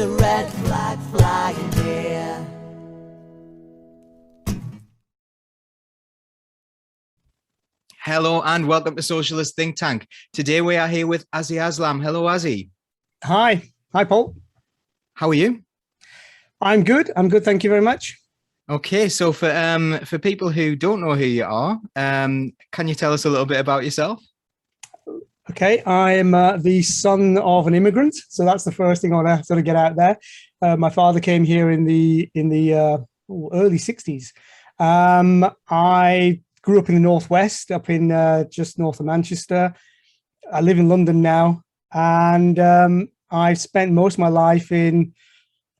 a red flag flying here. Hello and welcome to Socialist Think Tank. Today we are here with Azzy Aslam. Hello, Azzy. Hi. Hi, Paul. How are you? I'm good. Thank you very much. Okay, so for people who don't know who you are, can you tell us a little bit about yourself? Okay, I am the son of an immigrant, so that's the first thing I want to sort of get out there. My father came here in the early 60s. I grew up in the Northwest, up in just north of Manchester. I live in London now, and I've spent most of my life in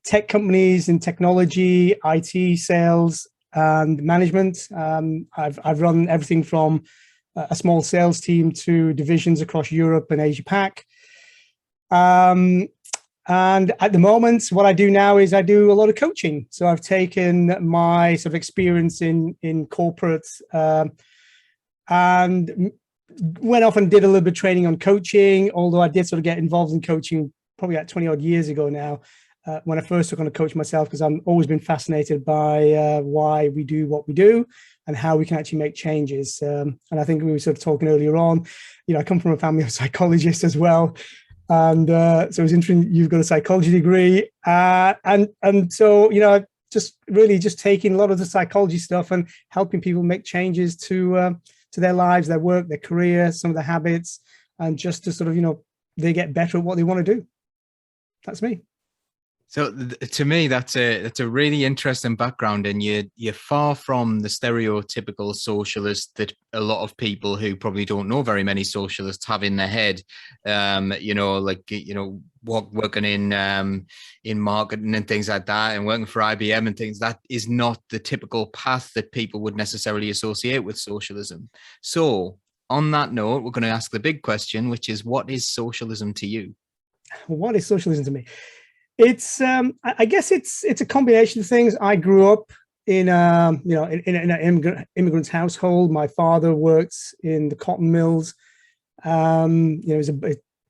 tech companies, in technology, IT, sales, and management. I've run everything from a small sales team to divisions across Europe and Asia Pac. And at the moment, what I do now is I do a lot of coaching. So I've taken my sort of experience in corporate and went off and did a little bit of training on coaching, although I did sort of get involved in coaching probably like 20 odd years ago now, when I first took on a coach myself, because I've always been fascinated by why we do what we do and how we can actually make changes. And I think we were sort of talking earlier on, I come from a family of psychologists as well. And so it was interesting, you've got a psychology degree. And so, just taking a lot of the psychology stuff and helping people make changes to their lives, their work, their career, some of their habits, and just to sort of, they get better at what they want to do. That's me. So to me, that's a really interesting background, and you're far from the stereotypical socialist that a lot of people who probably don't know very many socialists have in their head. Working in marketing and things like that, and working for IBM and things. That is not the typical path that people would necessarily associate with socialism. So, on that note, we're going to ask the big question, which is, what is socialism to you? What is socialism to me? It's I guess it's a combination of things. I grew up in in an immigrant's household. My father worked in the cotton mills. He was a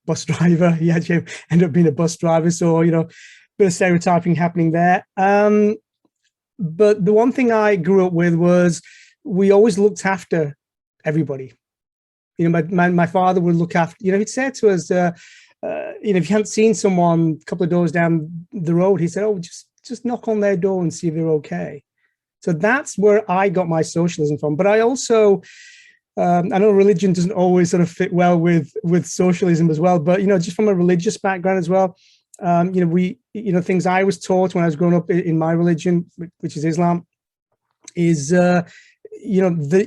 bus driver. He actually ended up being a bus driver. So bit of stereotyping happening there. But the one thing I grew up with was we always looked after everybody. My father would look after. He'd say to us, if you hadn't seen someone a couple of doors down the road, he said, "Oh, just knock on their door and see if they're okay." So that's where I got my socialism from. But I also, I know religion doesn't always sort of fit well with socialism as well. But just from a religious background as well, things I was taught when I was growing up in my religion, which is Islam, is that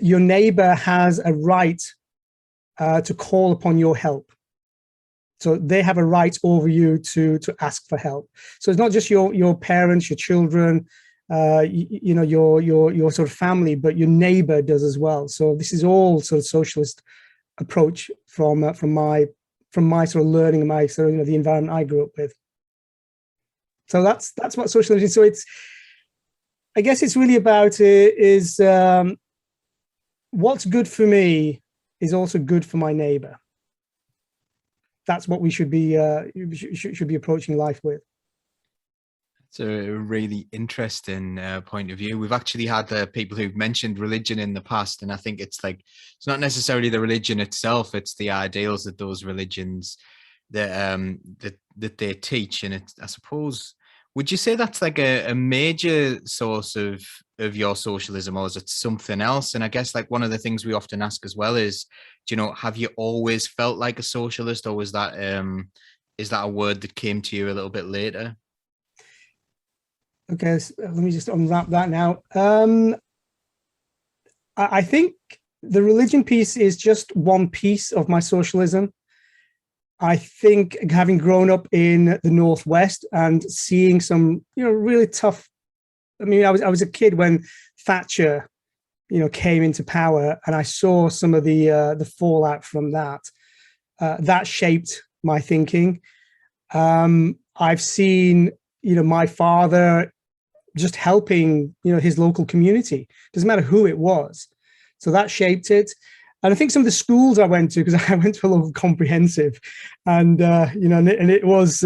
your neighbor has a right to call upon your help. So they have a right over you to ask for help. So it's not just your parents, your children, your sort of family, but your neighbor does as well. So this is all sort of socialist approach from my sort of learning and my sort of the environment I grew up with. So that's what socialism is. So I guess it's really about is what's good for me is also good for my neighbor. That's what we should be approaching life with. It's a really interesting point of view. We've actually had people who've mentioned religion in the past, and I think it's not necessarily the religion itself; it's the ideals that those religions that they teach. And I suppose, would you say that's like a major source of your socialism, or is it something else? And I guess one of the things we often ask as well is, have you always felt like a socialist, or was that is that a word that came to you a little bit later? Okay, so let me just unwrap that now. I think the religion piece is just one piece of my socialism. I think having grown up in the Northwest and seeing some, really tough. I mean, I was a kid when Thatcher, came into power, and I saw some of the fallout from that. That shaped my thinking. I've seen, my father just helping, his local community. Doesn't matter who it was. So that shaped it. And I think some of the schools I went to, because I went to a local comprehensive, and and it was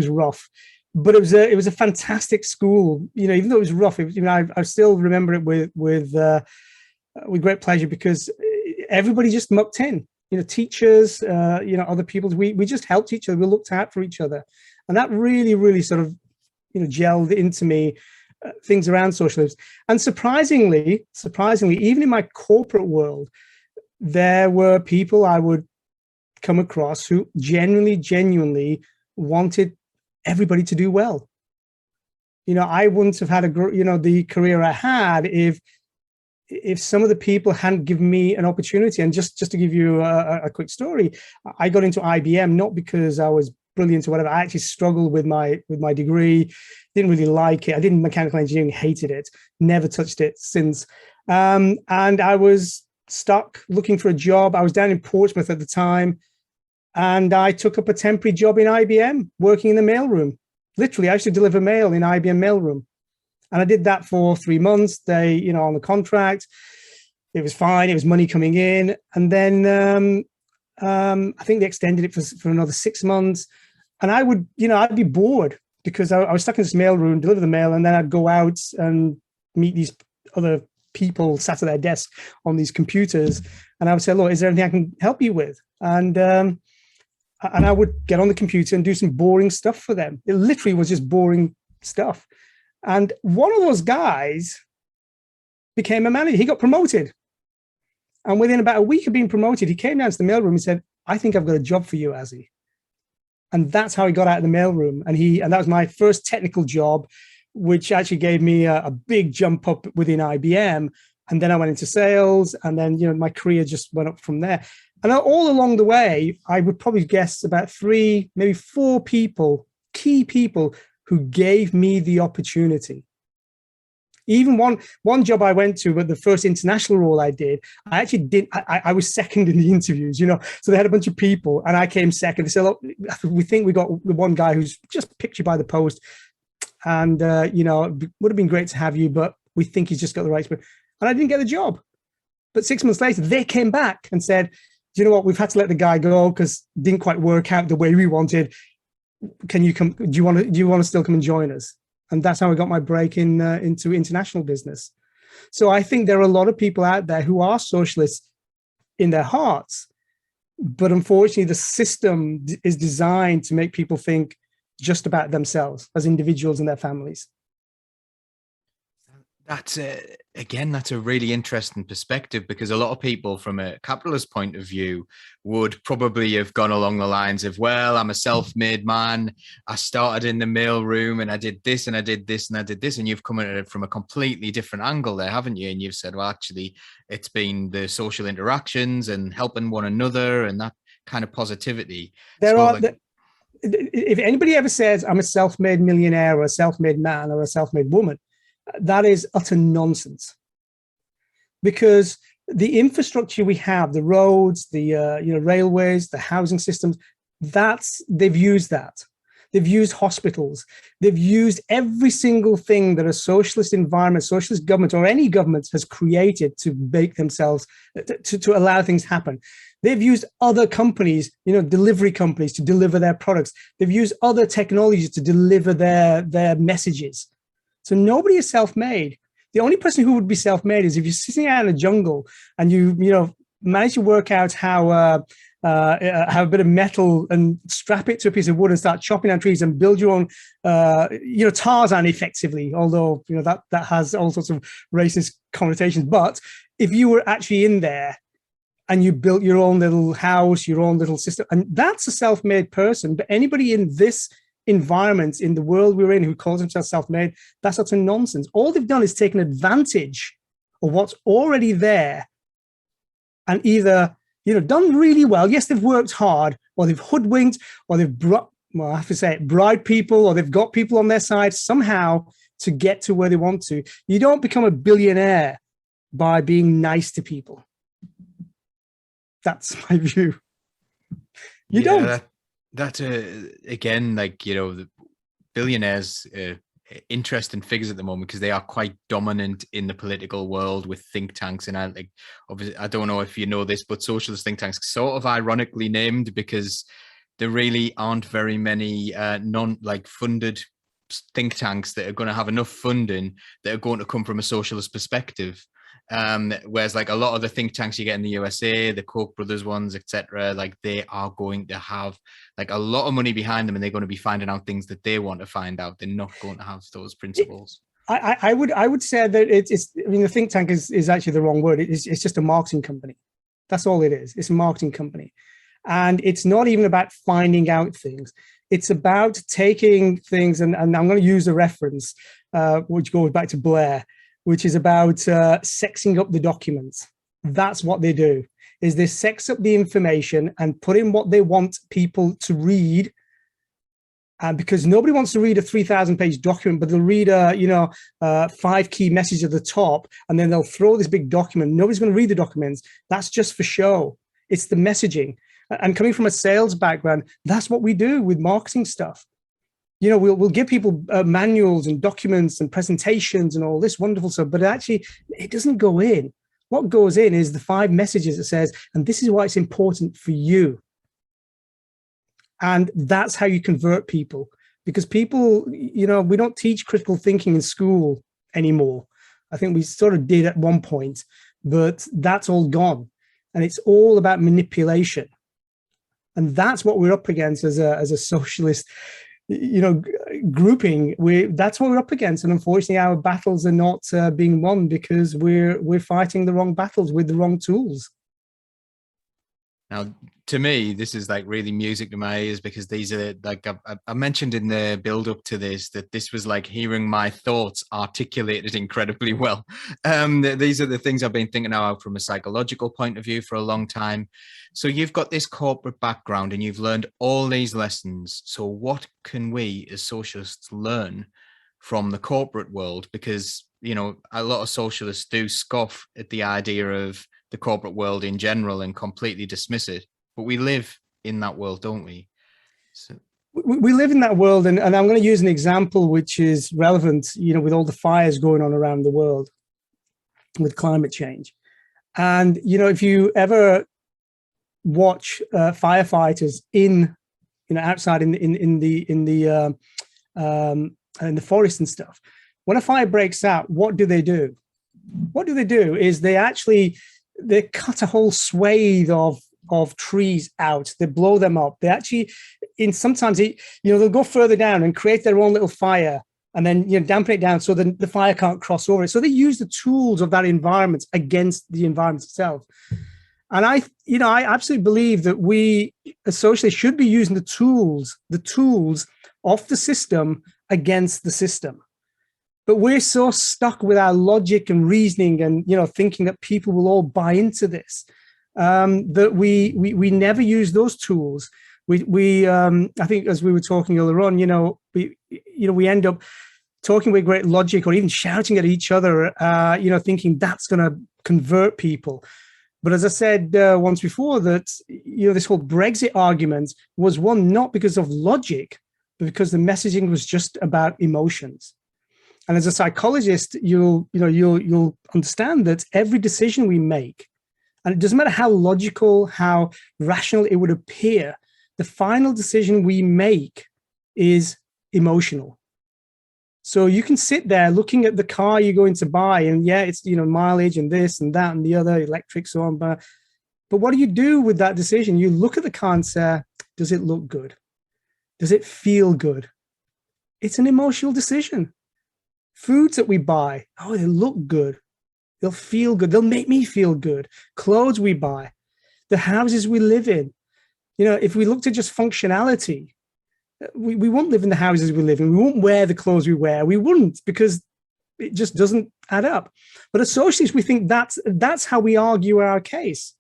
rough. but it was a fantastic school. You know, even though it was rough, it was, you know, I still remember it with great pleasure, because everybody just mucked in. You know, teachers, you know, other people. We just helped each other. We looked out for each other, and that really sort of, you know, gelled into me things around socialism. And surprisingly, even in my corporate world, there were people I would come across who genuinely wanted everybody to do well. You know, I wouldn't have had the career I had if some of the people hadn't given me an opportunity. And just to give you a quick story, I got into IBM not because I was brilliant or whatever. I actually struggled with my degree, didn't really like it. I did mechanical engineering, hated it, never touched it since. And I was stuck looking for a job. I was down in Portsmouth at the time, and I took up a temporary job in IBM, working in the mailroom. Literally, I used to deliver mail in IBM mailroom. And I did that for 3 months. They, you know, on the contract, it was fine. It was money coming in. And then I think they extended it for another 6 months. And I would, you know, I'd be bored because I was stuck in this mailroom, deliver the mail, and then I'd go out and meet these other people sat at their desk on these computers. And I would say, look, is there anything I can help you with? And I would get on the computer and do some boring stuff for them. It literally was just boring stuff. And one of those guys became a manager. He got promoted. And within about a week of being promoted, he came down to the mailroom and said, I think I've got a job for you, Azzy. And that's how he got out of the mailroom. And that was my first technical job, which actually gave me a big jump up within IBM. And then I went into sales, and then, you know, my career just went up from there. And all along the way, I would probably guess about 3, maybe 4 people, key people, who gave me the opportunity. Even one job I went to, but the first international role I did, I actually did. I was second in the interviews, you know. So they had a bunch of people, and I came second. They said, "Look, we think we got the one guy who's just picked you by the post, and you know, it would have been great to have you, but we think he's just got the right spirit." And I didn't get the job. But 6 months later, they came back and said, "Do you know what? We've had to let the guy go because it didn't quite work out the way we wanted. Can you come? Do you want to still come and join us?" And that's how I got my break into international business. So I think there are a lot of people out there who are socialists in their hearts, but unfortunately, the system is designed to make people think just about themselves as individuals and their families. That's that's a really interesting perspective, because a lot of people from a capitalist point of view would probably have gone along the lines of, well, I'm a self-made man. I started in the mailroom and I did this and I did this and I did this. And you've come at it from a completely different angle there, haven't you? And you've said, well, actually, it's been the social interactions and helping one another and that kind of positivity. If anybody ever says I'm a self-made millionaire or a self-made man or a self-made woman, that is utter nonsense, because the infrastructure we have, the roads, the railways, the housing systems, they've used that. They've used hospitals. They've used every single thing that a socialist environment, socialist government, or any government has created to make themselves, to allow things happen. They've used other companies, delivery companies, to deliver their products. They've used other technologies to deliver their messages. So nobody is self-made. The only person who would be self-made is if you're sitting out in the jungle and you manage to work out how have a bit of metal and strap it to a piece of wood and start chopping down trees and build your own, Tarzan effectively, although, that has all sorts of racist connotations. But if you were actually in there and you built your own little house, your own little system, and that's a self-made person. But anybody in this environment, in the world we're in, who calls themselves self-made, that's utter nonsense. All they've done is taken advantage of what's already there and either, done really well. Yes, they've worked hard, or they've hoodwinked, or they've bribed people, or they've got people on their side somehow to get to where they want to. You don't become a billionaire by being nice to people. That's my view. You don't. That's again, the billionaires, interesting figures at the moment, because they are quite dominant in the political world with think tanks. And obviously, I don't know if you know this, but socialist think tanks sort of ironically named because there really aren't very many funded think tanks that are going to have enough funding that are going to come from a socialist perspective. Whereas like a lot of the think tanks you get in the USA, the Koch brothers ones, etc., like they are going to have like a lot of money behind them, and they're going to be finding out things that they want to find out. They're not going to have those principles. I would say that it's I mean, the think tank is actually the wrong word. It's just a marketing company. That's all it is. It's a marketing company. And it's not even about finding out things. It's about taking things, and I'm going to use a reference, which goes back to Blair, which is about sexing up the documents. That's what they do, is they sex up the information and put in what they want people to read. Because nobody wants to read a 3,000-page document, but they'll read a 5 key message at the top, and then they'll throw this big document. Nobody's going to read the documents. That's just for show. It's the messaging. And coming from a sales background, that's what we do with marketing stuff. You know, we'll give people manuals and documents and presentations and all this wonderful stuff, but actually it doesn't go in. What goes in is the 5 messages that says, and this is why it's important for you. And that's how you convert people, because people, you know, we don't teach critical thinking in school anymore. I think we sort of did at one point, but that's all gone. And it's all about manipulation. And that's what we're up against as a socialist, you know, grouping. That's what we're up against. And unfortunately, our battles are not being won because we're fighting the wrong battles with the wrong tools. Now, to me, this is like really music to my ears, because these are like I mentioned in the build up to this that this was like hearing my thoughts articulated incredibly well. These are the things I've been thinking about from a psychological point of view for a long time. So you've got this corporate background and you've learned all these lessons. So what can we as socialists learn from the corporate world? Because, you know, a lot of socialists do scoff at the idea of the corporate world in general and completely dismiss it, but we live in that world, don't we? So we live in that world, and I'm going to use an example which is relevant, you know, with all the fires going on around the world with climate change. And, you know, if you ever watch firefighters outside in the forest and stuff, when a fire breaks out, what do they do? What do is they cut a whole swathe of trees out. They blow them up. They actually, sometimes they'll go further down and create their own little fire, and then dampen it down so the fire can't cross over it. So they use the tools of that environment against the environment itself. And I absolutely believe that we as socialists should be using the tools of the system against the system. But we're so stuck with our logic and reasoning and, thinking that people will all buy into this, that we never use those tools. I think, as we were talking earlier on, we end up talking with great logic or even shouting at each other, thinking that's going to convert people. But as I said once before, that, this whole Brexit argument was won not because of logic, but because the messaging was just about emotions. And as a psychologist, you'll understand that every decision we make, and it doesn't matter how logical, how rational it would appear, the final decision we make is emotional. So you can sit there looking at the car you're going to buy, and it's mileage and this and that and the other, electric, so on. But what do you do with that decision? You look at the car and say, does it look good? Does it feel good? It's an emotional decision. Foods that we buy, they look good. They'll feel good. They'll make me feel good. Clothes we buy, the houses we live in. If we looked at just functionality, we won't live in the houses we live in. We won't wear the clothes we wear. We wouldn't, because it just doesn't add up. But as socialists, we think that's how we argue our case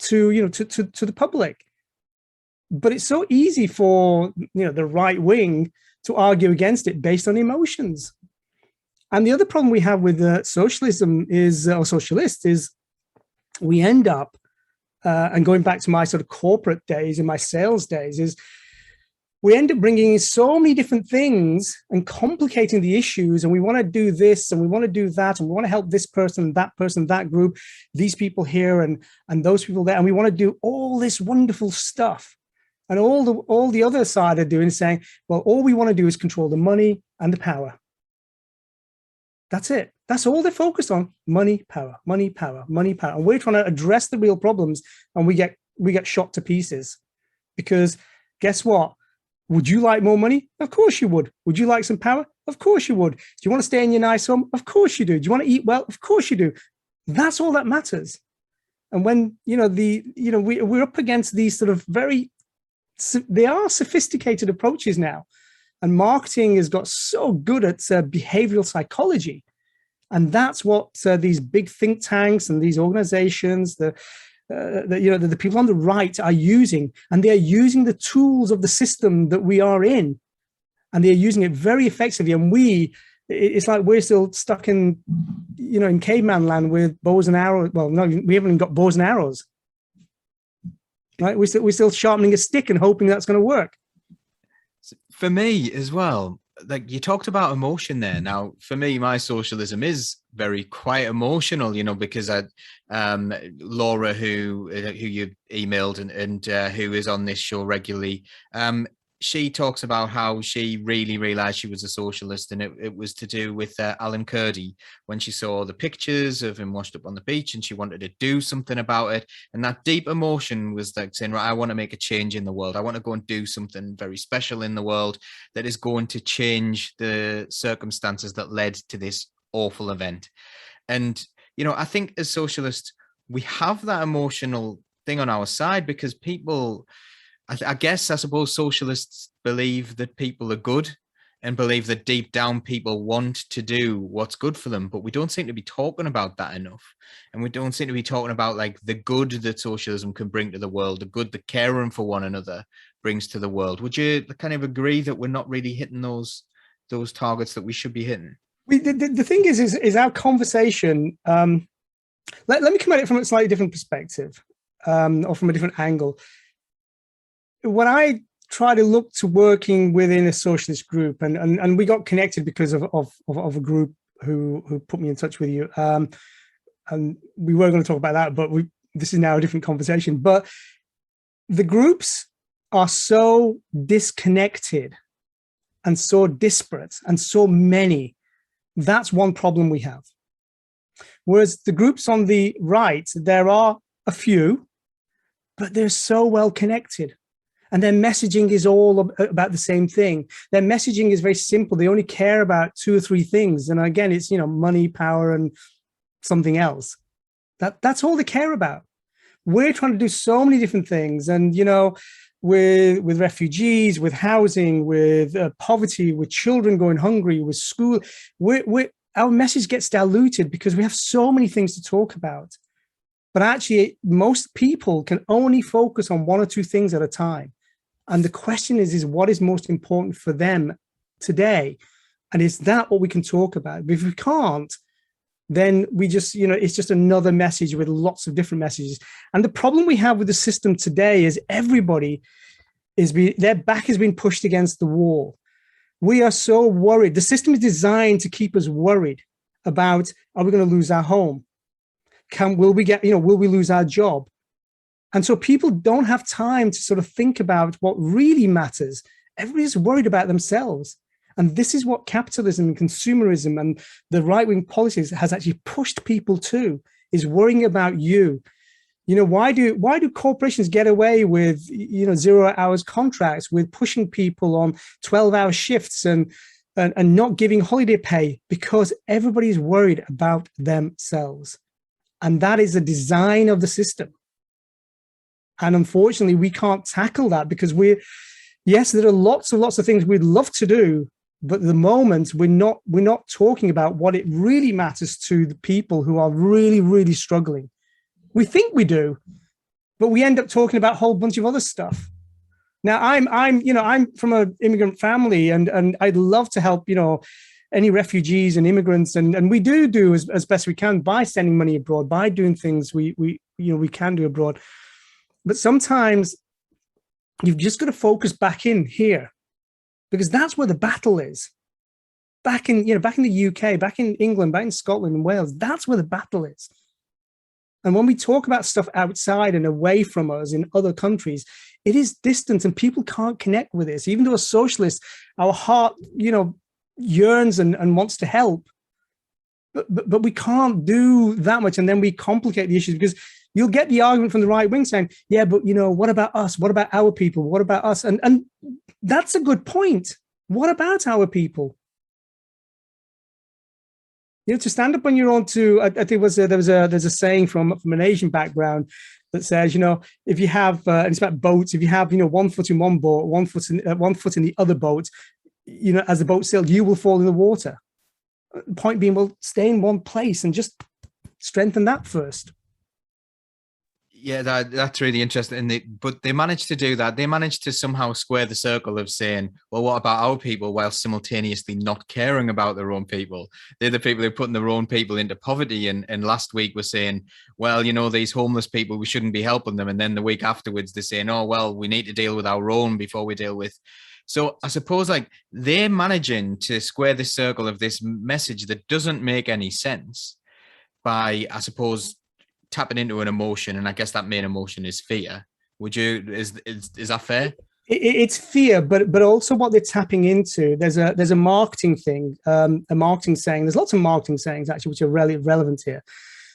to the public. But it's so easy for the right wing to argue against it based on emotions. And the other problem we have with socialism or socialists is we end up, and going back to my sort of corporate days and my sales days, is we end up bringing in so many different things and complicating the issues. And we want to do this and we want to do that. And we want to help this person, that group, these people here and those people there. And we want to do all this wonderful stuff. And all the other side are doing is saying, well, all we want to do is control the money, and the power. That's it. That's all they're focused on. Money, power, money, power, money, power. And we're trying to address the real problems, and we get shot to pieces. Because guess what? Would you like more money? Of course you would. Would you like some power? Of course you would. Do you want to stay in your nice home? Of course you do. Do you want to eat well? Of course you do. That's all that matters. And when, we're up against these sort of they are sophisticated approaches now. And marketing has got so good at behavioral psychology. And that's what these big think tanks and these organizations, the people on the right are using. And they are using the tools of the system that we are in. And they're using it very effectively. And it's like we're still stuck in caveman land with bows and arrows. Well, no, we haven't even got bows and arrows. Right? We're still sharpening a stick and hoping that's going to work. For me as well, like you talked about emotion there. Now, for me, my socialism is very quite emotional, because Laura, who you emailed and who is on this show regularly, she talks about how she really realized she was a socialist, and it was to do with Alan Kurdi, when she saw the pictures of him washed up on the beach and she wanted to do something about it. And that deep emotion was like saying, right, I want to make a change in the world. I want to go and do something very special in the world that is going to change the circumstances that led to this awful event. And, I think as socialists, we have that emotional thing on our side because people, I suppose socialists believe that people are good and believe that deep down people want to do what's good for them, but we don't seem to be talking about that enough. And we don't seem to be talking about like the good that socialism can bring to the world, the good that caring for one another brings to the world. Would you kind of agree that we're not really hitting those targets that we should be hitting? The thing is our conversation, let me come at it from a slightly different perspective, or from a different angle. When I try to look to working within a socialist group, and we got connected because of a group who put me in touch with you, and we were going to talk about that, but this is now a different conversation. But the groups are so disconnected and so disparate and so many. That's one problem we have. Whereas the groups on the right, there are a few, but they're so well connected. And their messaging is all about the same thing. Their messaging is very simple. They only care about 2 or 3 things. And again, it's, money, power, and something else. That's all they care about. We're trying to do so many different things. And, with refugees, with housing, with poverty, with children going hungry, with school, our message gets diluted because we have so many things to talk about. But actually, most people can only focus on 1 or 2 things at a time. And the question is what is most important for them today? And is that what we can talk about? But if we can't, then we just, it's just another message with lots of different messages. And the problem we have with the system today is everybody their back has been pushed against the wall. We are so worried. The system is designed to keep us worried about, are we going to lose our home? Will we lose our job? And so people don't have time to sort of think about what really matters. Everybody's worried about themselves. And this is what capitalism and consumerism and the right-wing policies has actually pushed people to, is worrying about you. Why do corporations get away with, 0 hours contracts, with pushing people on 12-hour shifts and not giving holiday pay? Because everybody's worried about themselves. And that is the design of the system. And unfortunately, we can't tackle that because there are lots and lots of things we'd love to do, but at the moment we're not talking about what it really matters to the people who are really, really struggling. We think we do, but we end up talking about a whole bunch of other stuff. Now, I'm from an immigrant family, and I'd love to help, any refugees and immigrants, and we do as best we can by sending money abroad, by doing things we can do abroad. But sometimes you've just got to focus back in here, because that's where the battle is. Back in the UK, back in England, back in Scotland and Wales, that's where the battle is. And when we talk about stuff outside and away from us in other countries, it is distant and people can't connect with this. Even though as socialists, our heart, yearns and wants to help. But we can't do that much, and then we complicate the issues, because you'll get the argument from the right wing saying, yeah, but what about us? What about our people? What about us? And that's a good point. What about our people? To stand up on your own too. I think there's a saying from an Asian background that says, if you have, and it's about boats, if you have, 1 foot in one boat, 1 foot in the other boat, as the boat sails, you will fall in the water. Point being, well, stay in one place and just strengthen that first. Yeah, that's really interesting. But they managed to do that. They managed to somehow square the circle of saying, well, what about our people, while simultaneously not caring about their own people? They're the people who are putting their own people into poverty. And last week we're saying, well, these homeless people, we shouldn't be helping them. And then the week afterwards, they're saying, oh, well, we need to deal with our own before we deal with. So I suppose they're managing to square the circle of this message that doesn't make any sense by, I suppose, tapping into an emotion, and I guess that main emotion is fear. Is that fair? It's fear, but also what they're tapping into. There's a marketing thing, a marketing saying. There's lots of marketing sayings actually which are really relevant here.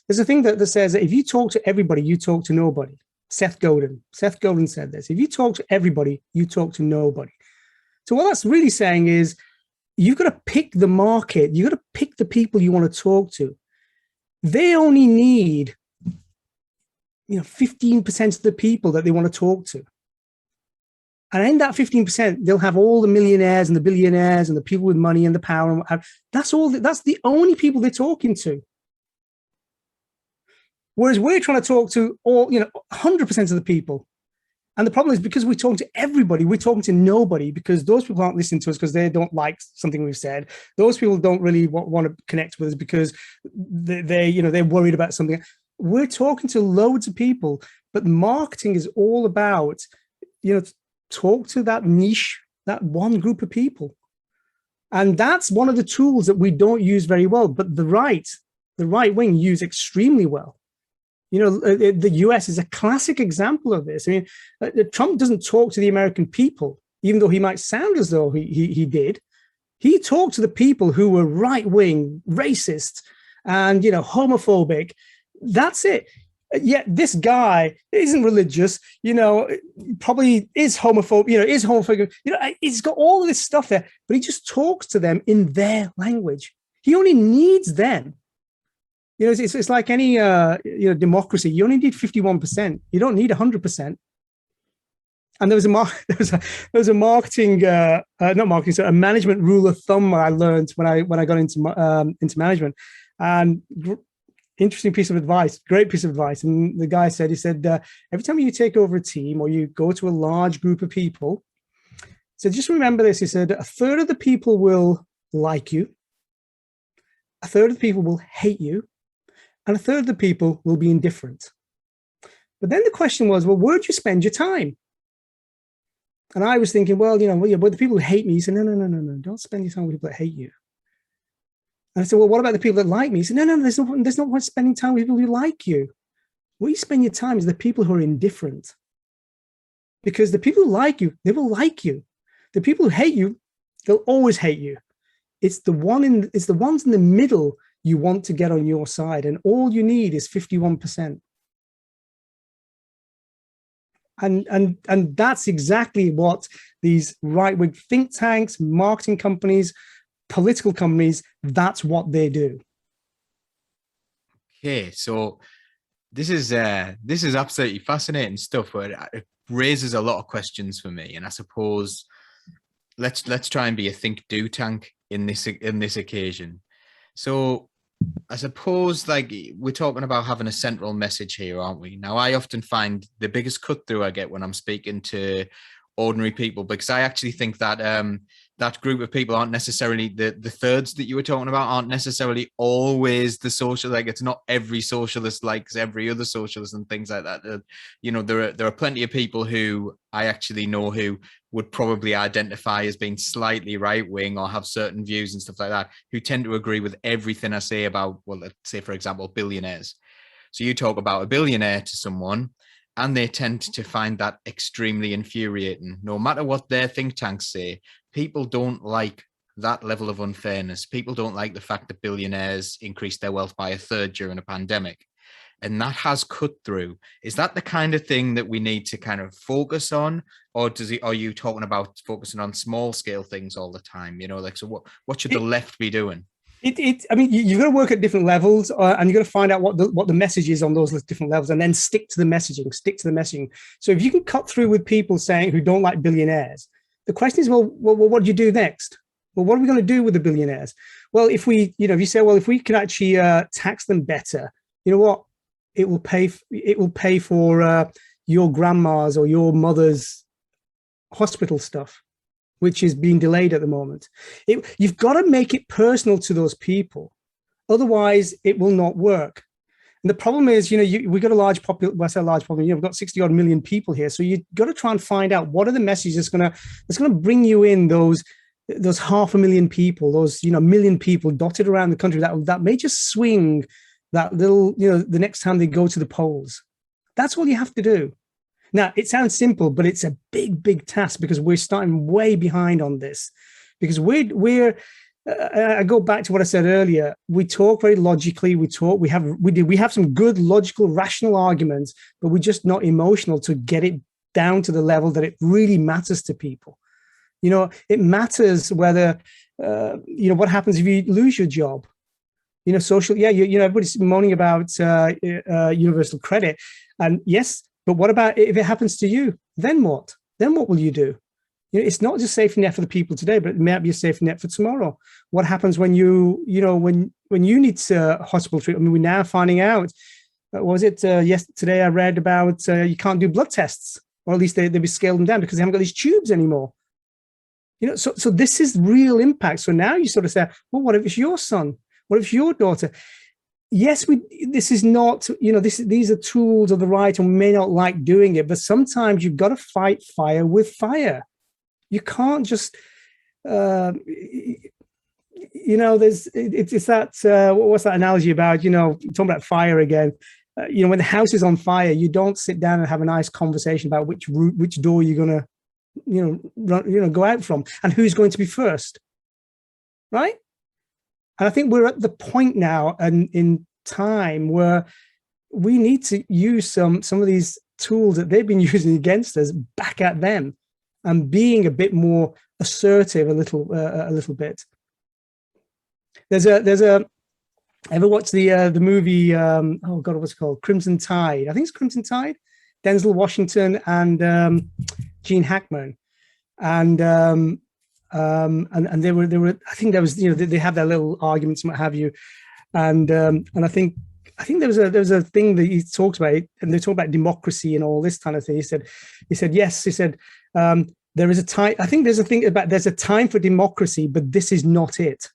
There's a thing that says that if you talk to everybody, you talk to nobody. Seth Godin said this. If you talk to everybody, you talk to nobody. So what that's really saying is you've got to pick the market. You've got to pick the people you want to talk to. They only need 15% of the people that they want to talk to. And in that 15%, they'll have all the millionaires and the billionaires and the people with money and the power. And what have. That's the only people they're talking to. Whereas we're trying to talk to all, 100% of the people. And the problem is, because we're talking to everybody, we're talking to nobody, because those people aren't listening to us because they don't like something we've said. Those people don't really want to connect with us because they're worried about something. We're talking to loads of people, but marketing is all about, talk to that niche, that one group of people. And that's one of the tools that we don't use very well, but the right wing use extremely well. The US is a classic example of this. I mean, Trump doesn't talk to the American people, even though he might sound as though he did. He talked to the people who were right-wing, racist, and, homophobic. That's it. Yet this guy isn't religious, probably is homophobic, he's got all of this stuff there, but he just talks to them in their language. He only needs them. It's like any democracy. You only need 51%. You don't need 100%. And there was a management rule of thumb I learned when I got into management. And interesting piece of advice, great piece of advice. And the guy said, every time you take over a team or you go to a large group of people, so just remember this. He said, a third of the people will like you, a third of the people will hate you, and a third of the people will be indifferent. But then the question was, well, where do you spend your time? And I was thinking, well, but the people who hate me. He said, no, don't spend your time with people that hate you. And I said, well, what about the people that like me? He said, no, there's no point spending time with people who like you. Where you spend your time is the people who are indifferent. Because the people who like you, they will like you. The people who hate you, they'll always hate you. It's the ones in the middle you want to get on your side, and all you need is 51%. And that's exactly what these right-wing think tanks, marketing companies, political companies, that's what they do. Okay, so this is absolutely fascinating stuff, but it raises a lot of questions for me. And I suppose let's try and be a think-do tank in this occasion. So I suppose we're talking about having a central message here, aren't we? Now, I often find the biggest cut through I get when I'm speaking to ordinary people, because I actually think that that group of people aren't necessarily the thirds that you were talking about, aren't necessarily always the social, it's not every socialist likes every other socialist and things like that. There are plenty of people who I actually know who would probably identify as being slightly right-wing or have certain views and stuff like that, who tend to agree with everything I say about, well, let's say, for example, billionaires. So you talk about a billionaire to someone, and they tend to find that extremely infuriating. No matter what their think tanks say, people don't like that level of unfairness. People don't like the fact that billionaires increased their wealth by a third during a pandemic. And that has cut through. Is that the kind of thing that we need to kind of focus on? Or are you talking about focusing on small scale things all the time? You know, like, so what should the left be doing? I mean, you've got to work at different levels, and you've got to find out what the message is on those different levels, and then stick to the messaging. So if you can cut through with people saying who don't like billionaires, the question is, well, what do you do next? Well, what are we going to do with the billionaires? Well, if we, if you say, well, if we can actually tax them better, you know what? It will pay for your grandma's or your mother's hospital stuff, which is being delayed at the moment. You've got to make it personal to those people. Otherwise, it will not work. And the problem is, we've got a large population. Well, I say a large population. We've got 60 odd million people here. So you've got to try and find out what are the messages that's going to bring you in those 500,000 people, those, million people dotted around the country that may just swing that little, the next time they go to the polls. That's all you have to do. Now, it sounds simple, but it's a big, big task because we're starting way behind on this. Because I go back to what I said earlier. We talk very logically. We have some good, logical, rational arguments, but we're just not emotional to get it down to the level that it really matters to people. It matters whether, what happens if you lose your job. Everybody's moaning about universal credit. And yes, but what about if it happens to you? Then what? Then what will you do? It's not just safety net for the people today, but it might be a safety net for tomorrow. What happens when you need hospital treatment? I mean, we're now finding out, yesterday I read about you can't do blood tests, or at least they scaled them down because they haven't got these tubes anymore. So this is real impact. So now you sort of say, well, what if it's your son? What if your daughter? Yes, this is not, these are tools of the right, and we may not like doing it, but sometimes you've got to fight fire with fire. You can't just, it's that, what's that analogy about, talking about fire again, when the house is on fire, you don't sit down and have a nice conversation about which door you're going to, go out from and who's going to be first, right? And I think we're at the point now and in time where we need to use some of these tools that they've been using against us back at them, and being a bit more assertive a little bit. There's a ever watched the movie oh god, what's it called? Crimson Tide. I think it's Crimson Tide. Denzel Washington and Gene Hackman. And they were I think there was, they have their little arguments and what have you. And I think there was a thing that he talks about, and they talk about democracy and all this kind of thing. He said yes. He said there is a time. I think there's a thing about there's a time for democracy, but this is not it,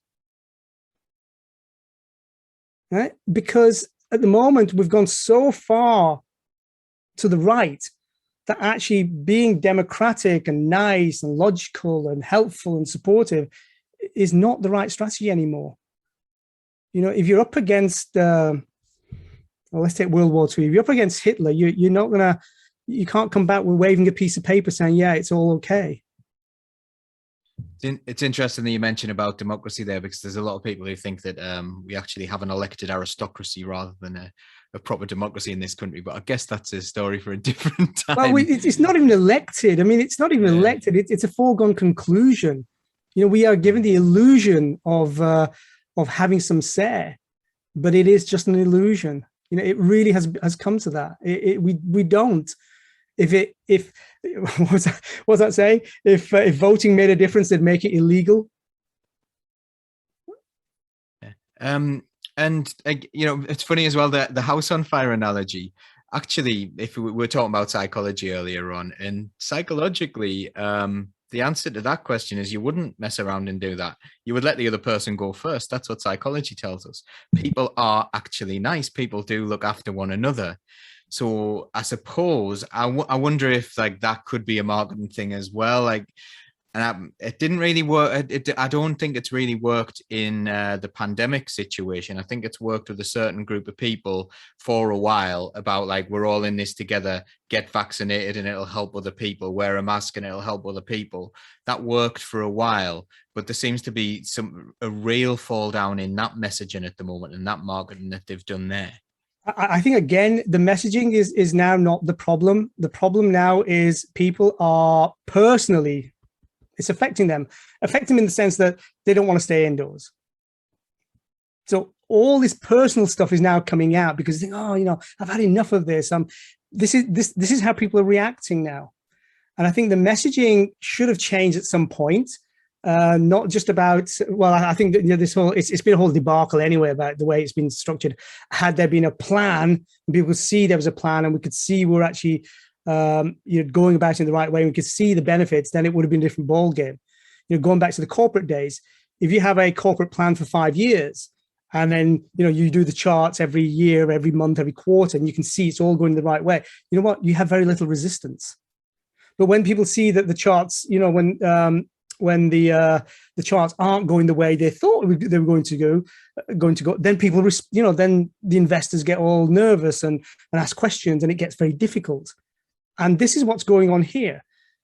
right? Because at the moment we've gone so far to the right that actually being democratic and nice and logical and helpful and supportive is not the right strategy anymore. If you're up against, let's take World War II. If you're up against Hitler, you can't come back with waving a piece of paper saying, yeah, it's all okay. It's interesting that you mentioned about democracy there, because there's a lot of people who think that we actually have an elected aristocracy rather than a proper democracy in this country. But I guess that's a story for a different time. Well, it's not even elected. I mean, it's not even elected. It's a foregone conclusion. We are given the illusion of having some say, but it is just an illusion. It really has come to that. We don't. If what's that saying? If voting made a difference, they'd make it illegal. And it's funny as well that the house on fire analogy. Actually, if we were talking about psychology earlier on, and psychologically, the answer to that question is you wouldn't mess around and do that. You would let the other person go first. That's what psychology tells us. People are actually nice. People do look after one another. So I suppose I wonder if that could be a marketing thing as well. And it didn't really work. I don't think it's really worked in the pandemic situation. I think it's worked with a certain group of people for a while about like, we're all in this together, get vaccinated and it'll help other people, wear a mask and it'll help other people. That worked for a while, but there seems to be a real fall down in that messaging at the moment and that marketing that they've done there. I think, again, the messaging is now not the problem. The problem now is people are personally, it's affecting them in the sense that they don't want to stay indoors. So all this personal stuff is now coming out because they think, oh, I've had enough of this. This is how people are reacting now. And I think the messaging should have changed at some point. Not just about, well, I think that this whole, it's been a whole debacle anyway about the way it's been structured. Had there been a plan, and people could see there was a plan, and we could see we're actually going about it in the right way, we could see the benefits, then it would have been a different ball game. Going back to the corporate days, if you have a corporate plan for 5 years, and then you do the charts every year, every month, every quarter, and you can see it's all going the right way, you know what? You have very little resistance. But when people see that the charts, when the charts aren't going the way they thought they were going to go, then people, then the investors get all nervous and ask questions, and it gets very difficult. And this is what's going on here.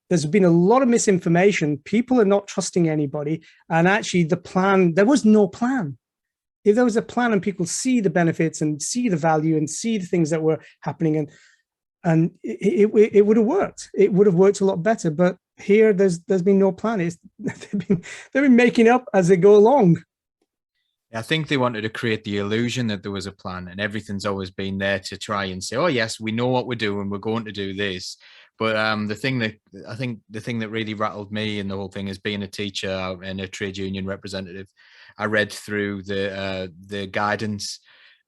There's been a lot of misinformation. People are not trusting anybody. And actually there was no plan. If there was a plan and people see the benefits and see the value and see the things that were happening, and it would have worked. It would have worked a lot better. But here there's been no plan. They've been making up as they go along. I think they wanted to create the illusion that there was a plan, and everything's always been there to try and say, oh yes, we know what we're doing, we're going to do this. But the thing that really rattled me in the whole thing is being a teacher and a trade union representative. I read through the guidance,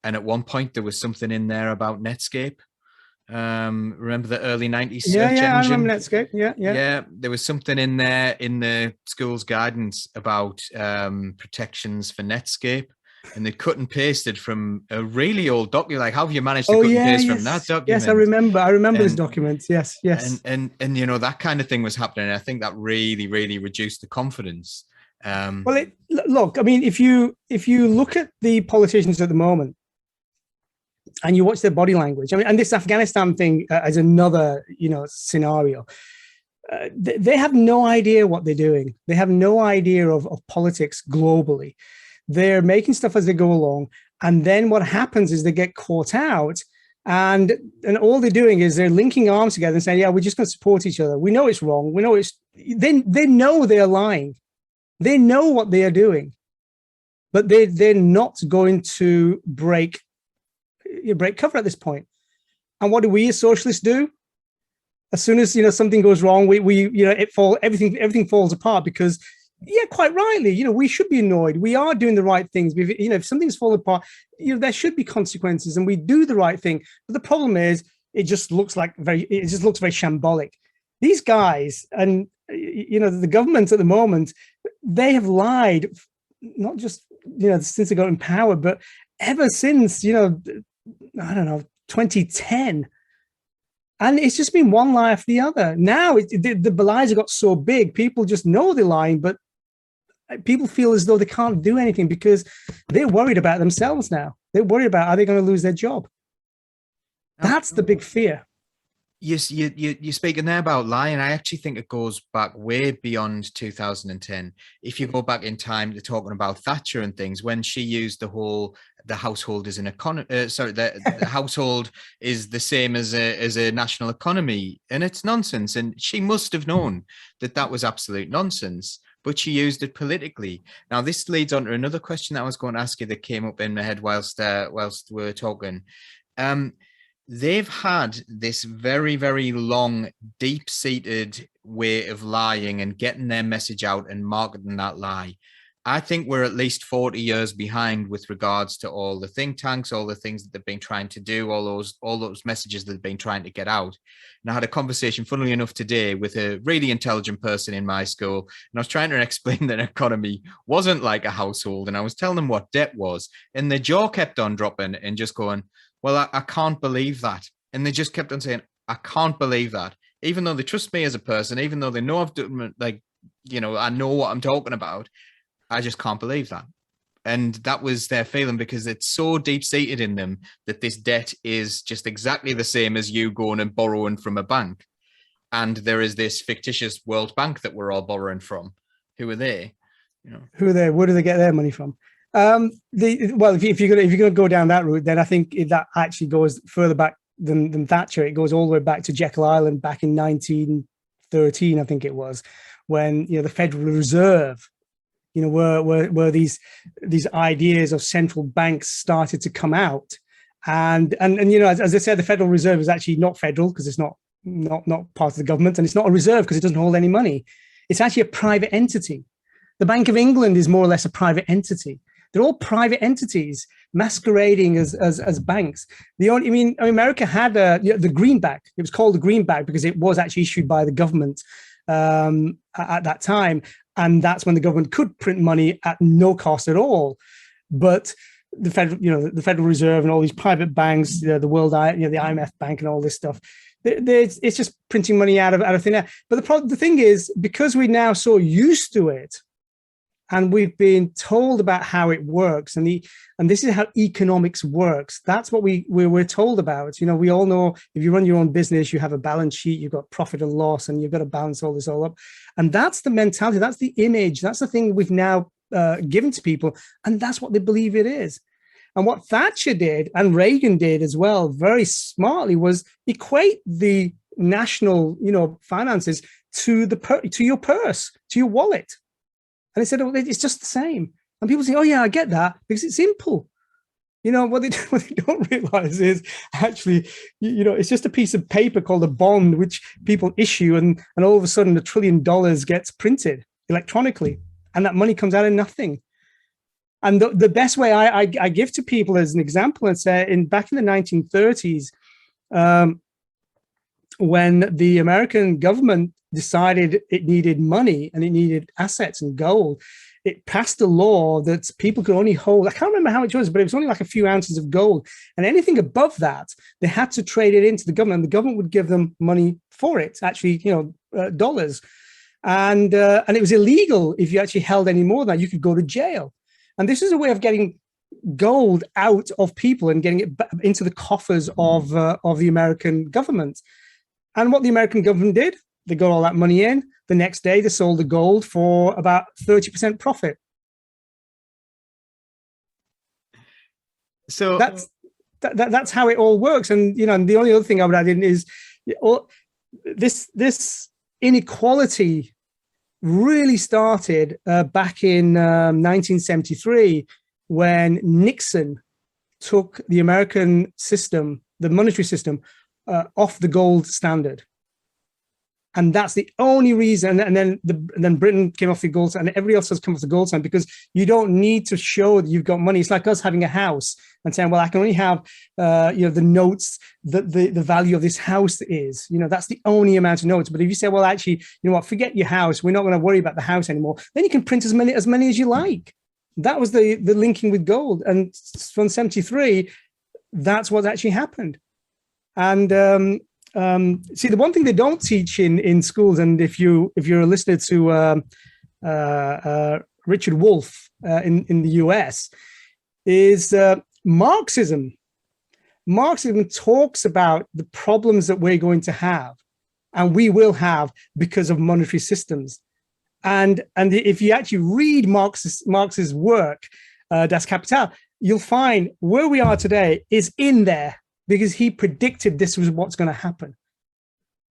and at one point there was something in there about Netscape. Remember the early 90s search engine? I remember Netscape. Yeah, there was something in there in the school's guidance about protections for Netscape, and they cut and pasted from a really old document. Like, how have you managed to cut and paste from that document? Yes, I remember this document. Yes. And that kind of thing was happening. I think that really reduced the confidence. Look, I mean, if you look at the politicians at the moment, and you watch their body language, I mean, and this Afghanistan thing as another, scenario, they have no idea what they're doing. They have no idea of politics globally. They're making stuff as they go along. And then what happens is they get caught out, and all they're doing is they're linking arms together and saying, yeah, we're just going to support each other. We know it's wrong. We know they know they're lying. They know what they are doing, but they're not going to break cover at this point. And what do we as socialists do? As soon as something goes wrong, everything falls apart because, quite rightly, we should be annoyed. We are doing the right things. If something's falling apart, there should be consequences, and we do the right thing. But the problem is, it just looks very shambolic. These guys and the government at the moment, they have lied, not just since they got in power, but ever since 2010, and it's just been one lie after the other. Now the lies have got so big, people just know they're lying, but people feel as though they can't do anything because they're worried about themselves now. They're worried about, are they going to lose their job? That's the big fear. Yes, you're speaking there about lying. I actually think it goes back way beyond 2010. If you go back in time to talking about Thatcher and things, when she used the household is an economy. The household is the same as a national economy, and it's nonsense. And she must have known that was absolute nonsense, but she used it politically. Now, this leads on to another question that I was going to ask you that came up in my head whilst we were talking. They've had this very, very long, deep-seated way of lying and getting their message out and marketing that lie. I think we're at least 40 years behind with regards to all the think tanks, all the things that they've been trying to do, all those messages that they've been trying to get out. And I had a conversation, funnily enough, today with a really intelligent person in my school, and I was trying to explain that economy wasn't like a household, and I was telling them what debt was, and the jaw kept on dropping and just going, well, I can't believe that. And they just kept on saying, I can't believe that. Even though they trust me as a person, even though they know I've done, I know what I'm talking about. I just can't believe that. And that was their feeling, because it's so deep-seated in them that this debt is just exactly the same as you going and borrowing from a bank. And there is this fictitious World Bank that we're all borrowing from. Who are they? Who are they? Where do they get their money from? If you're going to go down that route, then I think that actually goes further back than Thatcher. It goes all the way back to Jekyll Island back in 1913, I think it was, when the Federal Reserve, where these ideas of central banks started to come out, and as I said, the Federal Reserve is actually not federal, because it's not part of the government, and it's not a reserve because it doesn't hold any money. It's actually a private entity. The Bank of England is more or less a private entity. They're all private entities masquerading as banks. America had the greenback. It was called the greenback because it was actually issued by the government at that time, and that's when the government could print money at no cost at all. But the Federal Reserve and all these private banks, the IMF Bank and all this stuff, it's just printing money out of thin air. But the thing is, because we're now so used to it, and we've been told about how it works, and this is how economics works. That's what we're told about. We all know if you run your own business, you have a balance sheet, you've got profit and loss, and you've got to balance all this all up. And that's the mentality, that's the image, that's the thing we've now given to people, and that's what they believe it is. And what Thatcher did, and Reagan did as well, very smartly, was equate the national, finances to your purse, to your wallet. And they said, oh, it's just the same. And people say, oh, yeah, I get that, because it's simple. What they don't realize is actually, it's just a piece of paper called a bond, which people issue, and all of a sudden $1 trillion gets printed electronically, and that money comes out of nothing. And the best way I give to people as an example, and say, back in the 1930s, when the American government decided it needed money and it needed assets and gold, it passed a law that people could only hold, I can't remember how much it was, but it was only like a few ounces of gold. And anything above that, they had to trade it into the government, and the government would give them money for it, actually, dollars. And it was illegal if you actually held any more than that. You could go to jail. And this is a way of getting gold out of people and getting it into the coffers of the American government. And what the American government did, they got all that money in. The next day, they sold the gold for about 30% profit. So that's how it all works. And and the only other thing I would add in is this inequality really started back in 1973, when Nixon took the American system, the monetary system, off the gold standard. And that's the only reason. And then Britain came off the gold standard, and everybody else has come off the gold standard, because you don't need to show that you've got money. It's like us having a house and saying, well, I can only have the notes that the value of this house is. That's the only amount of notes. But if you say, well, actually, forget your house, we're not going to worry about the house anymore, then you can print as many as you like. That was the linking with gold. And from 73, that's what actually happened. And see, the one thing they don't teach in schools, and if you're a listener to Richard Wolff in the US, is Marxism. Marxism talks about the problems that we're going to have, and we will have, because of monetary systems. And if you actually read Marx's work, Das Kapital, you'll find where we are today is in there, because he predicted this was what's going to happen.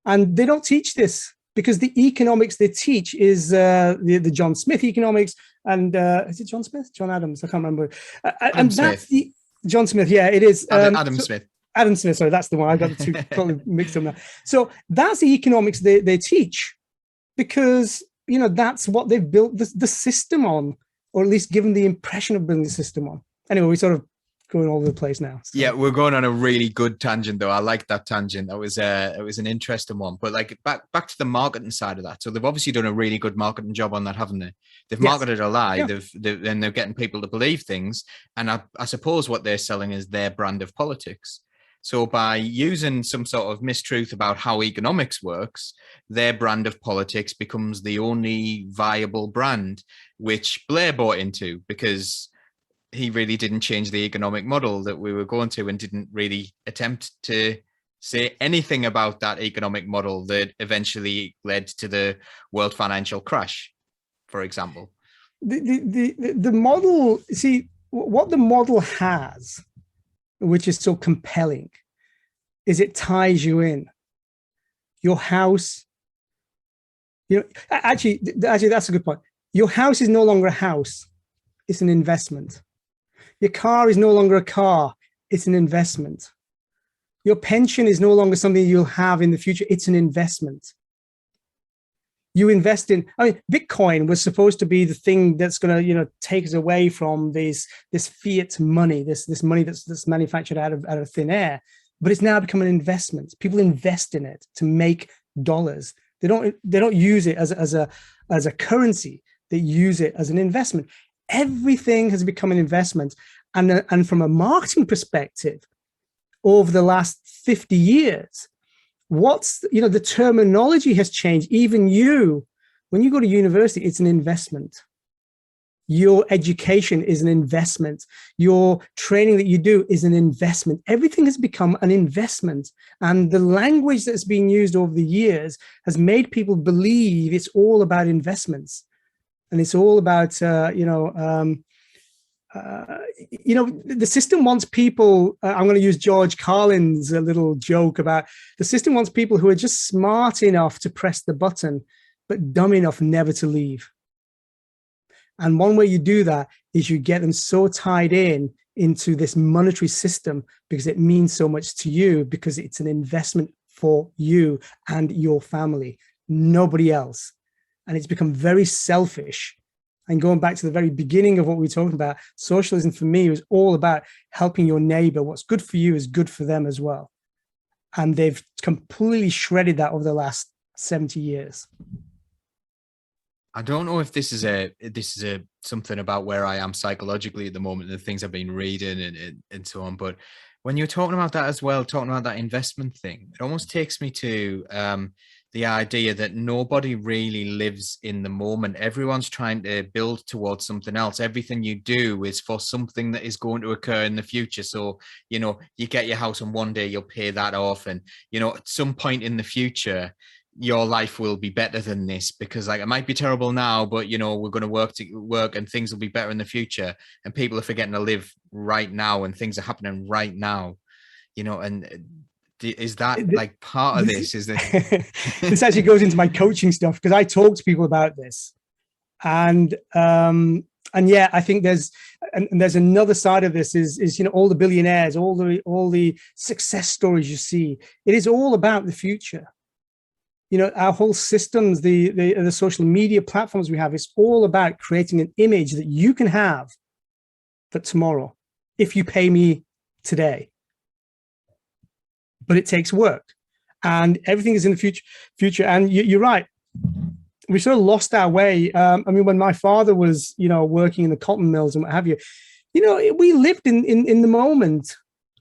And they don't teach this, because the economics they teach is the John Smith economics, and is it John Smith? John Adams? I can't remember. And that's the John Smith. Yeah, it is. Adam Smith. Adam Smith. Sorry, that's the one. I got the two totally mixed up now. So that's the economics they teach, because that's what they've built the system on, or at least given the impression of building the system on. Anyway, we sort of going all over the place now. So. Yeah, we're going on a really good tangent, though. I like that tangent. It was an interesting one. But like back to the marketing side of that. So they've obviously done a really good marketing job on that, haven't they? They've marketed a lie. Yeah. They're getting people to believe things. And I suppose what they're selling is their brand of politics. So by using some sort of mistruth about how economics works, their brand of politics becomes the only viable brand, which Blair bought into because he really didn't change the economic model that we were going to, and didn't really attempt to say anything about that economic model that eventually led to the world financial crash, for example. The model, see, what the model has, which is so compelling, is it ties you in. Your house, actually, that's a good point. Your house is no longer a house, it's an investment. Your car is no longer a car, it's an investment. Your pension is no longer something you'll have in the future, it's an investment. You invest in, Bitcoin was supposed to be the thing that's going to, take us away from this fiat money, this money that's manufactured out of thin air, but it's now become an investment. People invest in it to make dollars. They don't use it as a currency. They use it as an investment. Everything has become an investment, and from a marketing perspective, over the last 50 years. The terminology has changed. Even when you go to university, it's an investment. Your education is an investment. Your training that you do is an investment. Everything has become an investment. And the language that's been used over the years has made people believe it's all about investments. And it's all about, the system wants people, I'm going to use George Carlin's little joke about the system wants people who are just smart enough to press the button, but dumb enough never to leave. And one way you do that is you get them so tied into this monetary system because it means so much to you, because it's an investment for you and your family, nobody else. And it's become very selfish. And going back to the very beginning of what we were talking about, socialism for me was all about helping your neighbor. What's good for you is good for them as well. And they've completely shredded that over the last 70 years. I don't know if this is something about where I am psychologically at the moment, the things I've been reading and so on. But when you're talking about that as well, talking about that investment thing, it almost takes me to the idea that nobody really lives in the moment. Everyone's trying to build towards something else. Everything you do is for something that is going to occur in the future. So, you get your house and one day you'll pay that off. And, at some point in the future, your life will be better than this, because it might be terrible now, but we're going to work and things will be better in the future. And people are forgetting to live right now, and things are happening right now, and is that part of this? Is that this actually goes into my coaching stuff, because I talk to people about this, and yeah, I think there's another side of this is all the billionaires, all the success stories you see. It is all about the future. Our whole systems, the social media platforms we have, it's all about creating an image that you can have for tomorrow if you pay me today. But it takes work, and everything is in the future. And you're right. We sort of lost our way. When my father was, working in the cotton mills and what have you, we lived in the moment.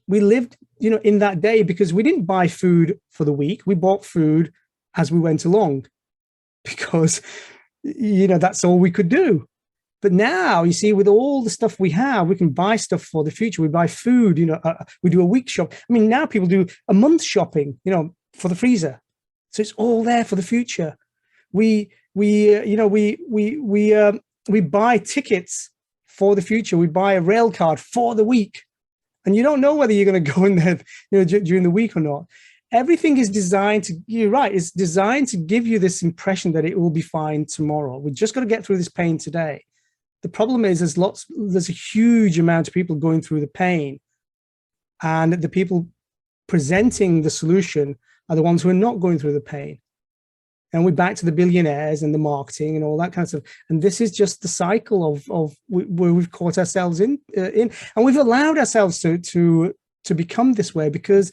We lived, in that day, because we didn't buy food for the week. We bought food as we went along, because, that's all we could do. But now, you see, with all the stuff we have, we can buy stuff for the future. We buy food, we do a week shop. Now people do a month shopping, for the freezer. So it's all there for the future. We buy tickets for the future. We buy a rail card for the week, and you don't know whether you're going to go in there, during the week or not. Everything is designed to, you're right, it's designed to give you this impression that it will be fine tomorrow. We've just got to get through this pain today. The problem is there's a huge amount of people going through the pain, and the people presenting the solution are the ones who are not going through the pain. And we're back to the billionaires and the marketing and all that kind of stuff. And this is just the cycle of where we've caught ourselves in, and we've allowed ourselves to become this way because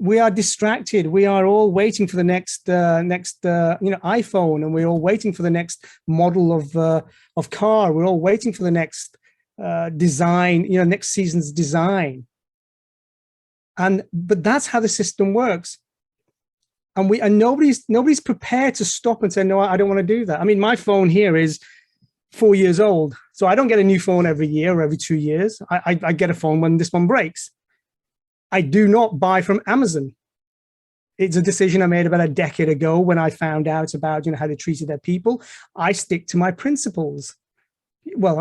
we are distracted. We are all waiting for the next iPhone, and we're all waiting for the next model of car. We're all waiting for the next design, next season's design. But that's how the system works. And nobody's prepared to stop and say, no, I don't want to do that. I mean, my phone here is 4 years old. So I don't get a new phone every year or every 2 years. I get a phone when this one breaks. I do not buy from Amazon. It's a decision I made about a decade ago when I found out about, how they treated their people. I stick to my principles. Well,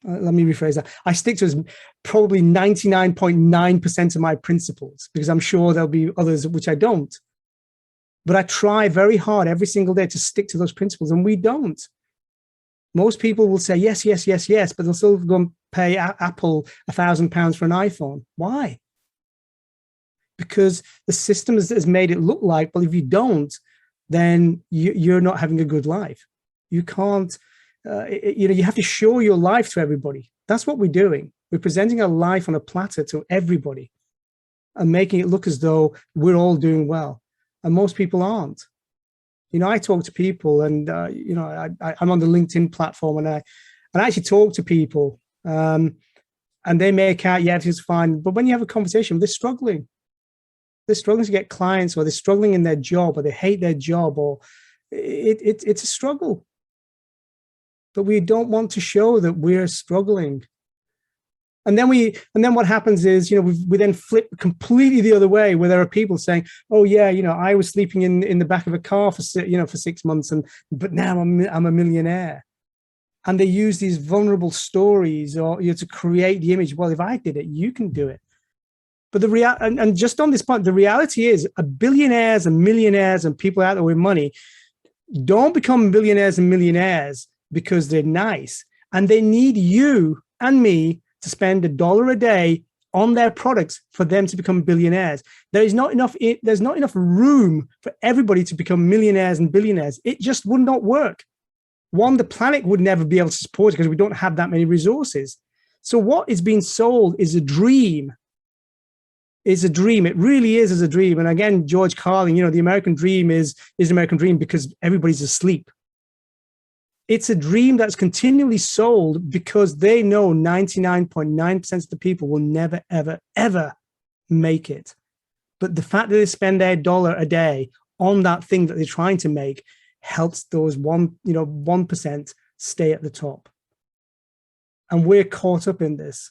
let me rephrase that. I stick to probably 99.9% of my principles, because I'm sure there'll be others which I don't. But I try very hard every single day to stick to those principles, and we don't. Most people will say yes, yes, yes, yes, but they'll still go and pay Apple £1,000 for an iPhone. Why? Because the system has made it look like, well, if you don't, then you're not having a good life. You can't, you have to show your life to everybody. That's what we're doing. We're presenting our life on a platter to everybody and making it look as though we're all doing well. And most people aren't. I talk to people, and I'm on the LinkedIn platform, and I actually talk to people, and they make out, yeah, everything's fine. But when you have a conversation, they're struggling. They're struggling to get clients, or they're struggling in their job, or they hate their job, or it's a struggle. But we don't want to show that we're struggling. And then what happens is, we then flip completely the other way, where there are people saying, oh yeah, I was sleeping in the back of a car for 6 months, but now I'm a millionaire. And they use these vulnerable stories, or to create the image. Well, if I did it, you can do it. But and just on this point, the reality is, billionaires and millionaires and people out there with money don't become billionaires and millionaires because they're nice, and they need you and me to spend $1 a day on their products for them to become billionaires. There's not enough room for everybody to become millionaires and billionaires. It just would not work. One, the planet would never be able to support it because we don't have that many resources. So what is being sold is a dream. It's a dream. It really is a dream. And again, George Carlin, the American dream is an American dream because everybody's asleep. It's a dream that's continually sold because they know 99.9% of the people will never, ever, ever make it. But the fact that they spend their $1 a day on that thing that they're trying to make helps those 1% stay at the top. And we're caught up in this.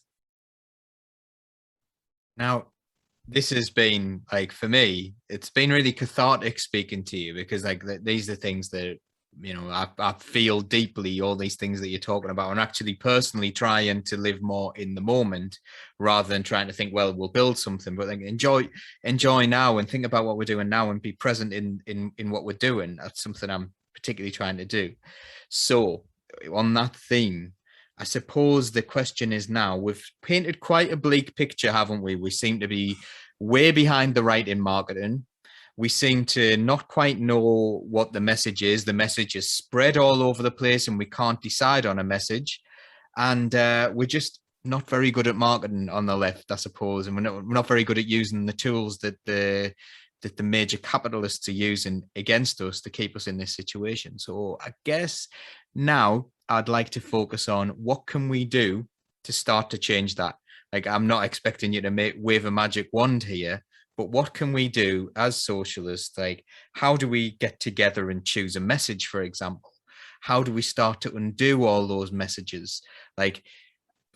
Now, this has been, for me, it's been really cathartic speaking to you, because these are things that, I feel deeply, all these things that you're talking about, and actually personally trying to live more in the moment rather than trying to think, well, we'll build something, but enjoy now and think about what we're doing now and be present in what we're doing. That's something I'm particularly trying to do. So on that theme, I suppose the question is now, we've painted quite a bleak picture, haven't we? We seem to be way behind the right in marketing. We seem to not quite know what the message is. The message is spread all over the place and we can't decide on a message. And we're just not very good at marketing on the left, I suppose. And we're not very good at using the tools that the major capitalists are using against us to keep us in this situation. So I guess now I'd like to focus on what can we do to start to change that. I'm not expecting you to wave a magic wand here, but what can we do as socialists? How do we get together and choose a message, for example? How do we start to undo all those messages?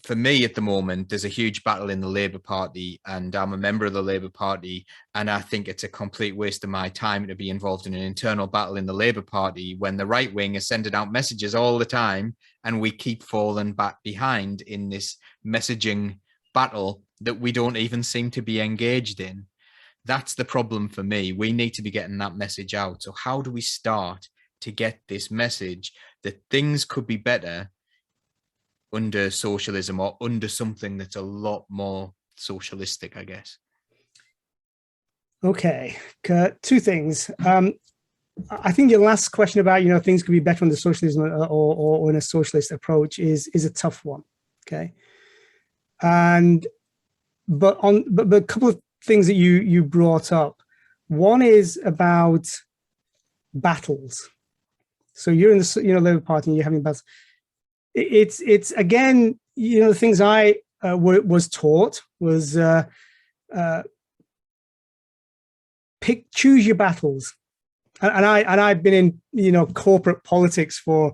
For me at the moment, there's a huge battle in the Labour Party, and I'm a member of the Labour Party, and I think it's a complete waste of my time to be involved in an internal battle in the Labour Party when the right wing is sending out messages all the time and we keep falling back behind in this messaging battle that we don't even seem to be engaged in. That's the problem for me. We need to be getting that message out. So how do we start to get this message that things could be better under socialism, or under something that's a lot more socialistic, I guess? Okay, two things. I think your last question about, things could be better under socialism or in a socialist approach is a tough one. Okay. But a couple of things that you brought up. One is about battles. So you're in the Labour Party and you're having battles. It's again, the things I was taught was choose your battles. And I've been in, corporate politics for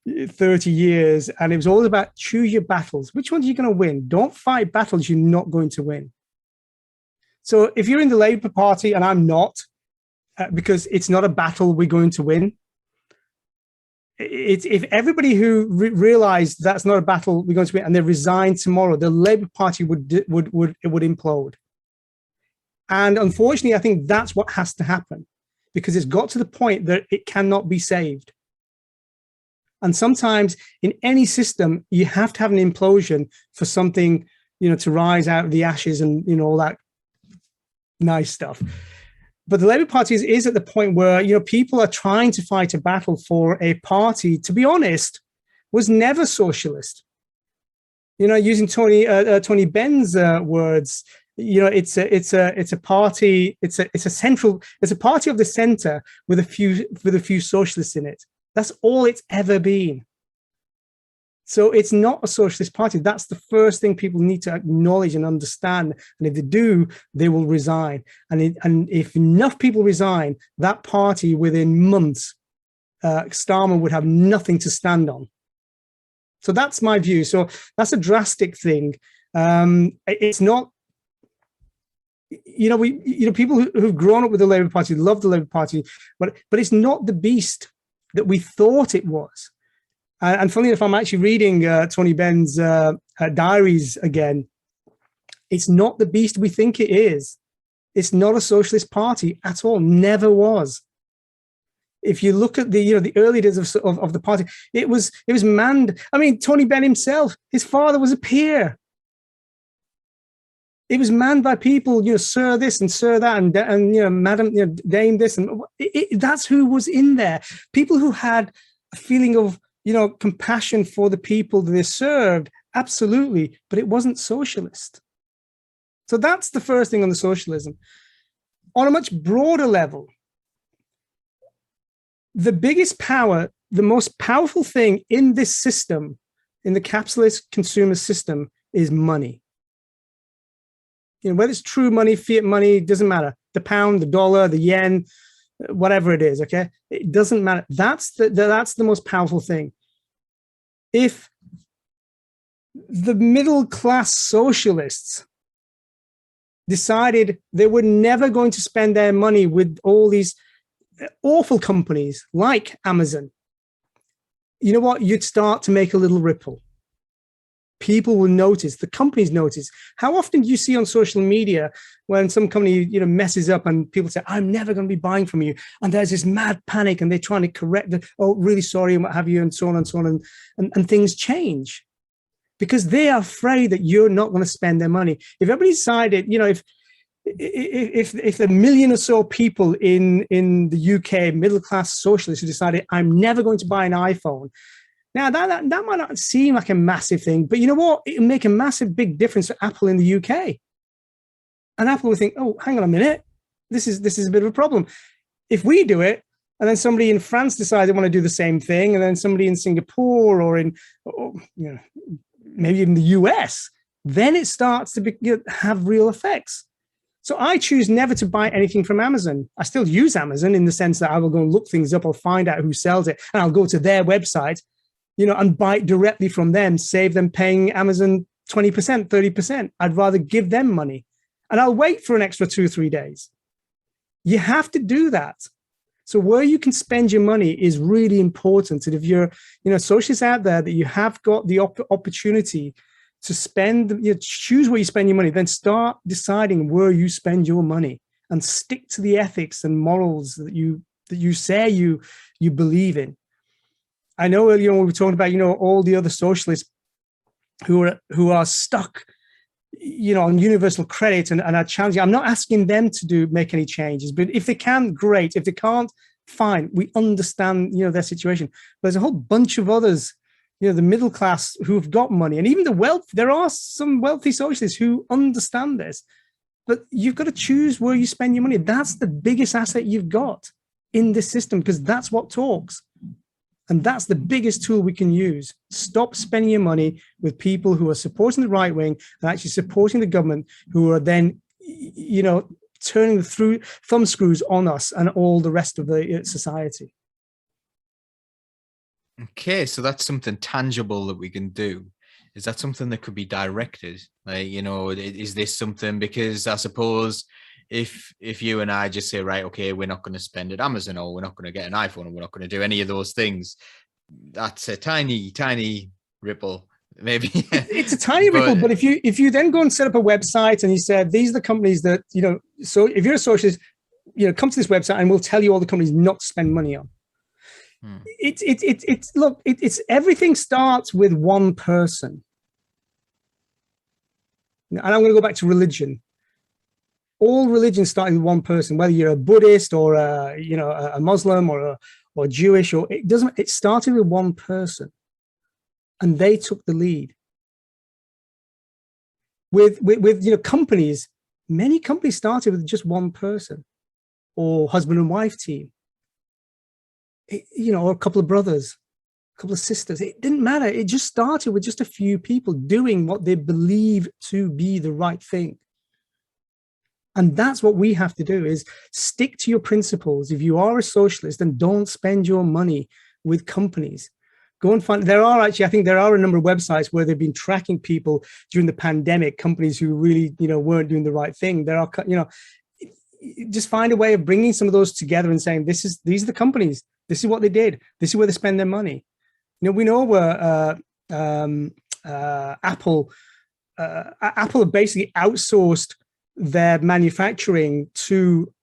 30 years, and it was all about choose your battles. Which ones are you going to win? Don't fight battles you're not going to win. So if you're in the Labour Party, and I'm not, because it's not a battle we're going to win. It's if everybody who realized that's not a battle we're going to win and they resign tomorrow, the Labour Party would implode. And unfortunately, I think that's what has to happen, because it's got to the point that it cannot be saved. And sometimes in any system, you have to have an implosion for something, to rise out of the ashes and, all that nice stuff. But the Labour Party is at the point where, people are trying to fight a battle for a party, to be honest, was never socialist. Using Tony Benn's words, it's a party, it's a party of the centre with a few socialists in it. That's all it's ever been. So it's not a socialist party. That's the first thing people need to acknowledge and understand. And if they do, they will resign. And if enough people resign, that party within months, Starmer would have nothing to stand on. So that's my view. So that's a drastic thing. It's not, people who've grown up with the Labour Party love the Labour Party, but it's not the beast that we thought it was. And funnily enough, I'm actually reading Tony Benn's diaries again. It's not the beast we think it is. It's not a socialist party at all. Never was. If you look at the early days of the party, it was manned. I mean, Tony Benn himself, his father was a peer. It was manned by people, sir this and sir that, and madam, dame this, and that's who was in there. People who had a feeling of compassion for the people that they served, absolutely, but it wasn't socialist. So that's the first thing on the socialism. On a much broader level, the biggest power, the most powerful thing in this system, in the capitalist consumer system, is money. Whether it's true money, fiat money, doesn't matter. The pound, the dollar, the yen, whatever it is, okay? It doesn't matter. That's the most powerful thing. If the middle class socialists decided they were never going to spend their money with all these awful companies like Amazon, you know what? You'd start to make a little ripple. People will notice, the companies notice. How often do you see on social media when some company messes up and people say, I'm never going to be buying from you, and there's this mad panic and they're trying to correct it, oh, really sorry, and what have you, and so on and so on, and things change because they are afraid that you're not going to spend their money. If everybody decided, if a million or so people in the UK, middle class socialists, who decided I'm never going to buy an iPhone. Now, that might not seem like a massive thing, but you know what? It'll make a massive, big difference for Apple in the UK. And Apple will think, oh, hang on a minute. This is a bit of a problem. If we do it, and then somebody in France decides they want to do the same thing, and then somebody in Singapore or maybe even the US, then it starts to have real effects. So I choose never to buy anything from Amazon. I still use Amazon in the sense that I will go and look things up. I'll find out who sells it, and I'll go to their website, and buy it directly from them, save them paying Amazon 20%, 30%. I'd rather give them money, and I'll wait for an extra 2-3 days. You have to do that. So where you can spend your money is really important. And if you're, socialists out there, that you have got the opportunity to spend, choose where you spend your money, then start deciding where you spend your money and stick to the ethics and morals that you say you believe in. I know earlier when we were talking about, all the other socialists who are stuck, on universal credit and are challenging. I'm not asking them to make any changes, but if they can, great. If they can't, fine. We understand, their situation. But there's a whole bunch of others, the middle class who've got money, and even the wealth. There are some wealthy socialists who understand this, but you've got to choose where you spend your money. That's the biggest asset you've got in this system, because that's what talks. And that's the biggest tool we can use. Stop spending your money with people who are supporting the right wing and actually supporting the government, who are then, turning the thumb screws on us and all the rest of the society. Okay, so that's something tangible that we can do. Is that something that could be directed? Like, you know, is this something, because I suppose if you and I just say, right, okay, we're not going to spend at Amazon, or we're not going to get an iPhone, or we're not going to do any of those things, that's a tiny ripple, maybe. It's a tiny ripple, but if you then go and set up a website and you said, these are the companies that, you know, so if you're a socialist, you know, come to this website and we'll tell you all the companies not to spend money on. It's everything starts with one person. And I'm going to go back to religion. All religion started with one person, whether you're a Buddhist or a Muslim or Jewish, or it started with one person, and they took the lead. With you know, companies, many companies started with just one person, or husband and wife team. You know, or a couple of brothers, a couple of sisters. It didn't matter. It just started with just a few people doing what they believe to be the right thing. And that's what we have to do, is stick to your principles. If you are a socialist, then don't spend your money with companies. Go and find, I think there are a number of websites where they've been tracking people during the pandemic, companies who really, you know, weren't doing the right thing. There are, you know, just find a way of bringing some of those together and saying, these are the companies. This is what they did. This is where they spend their money. You know, we know where Apple have basically outsourced their manufacturing to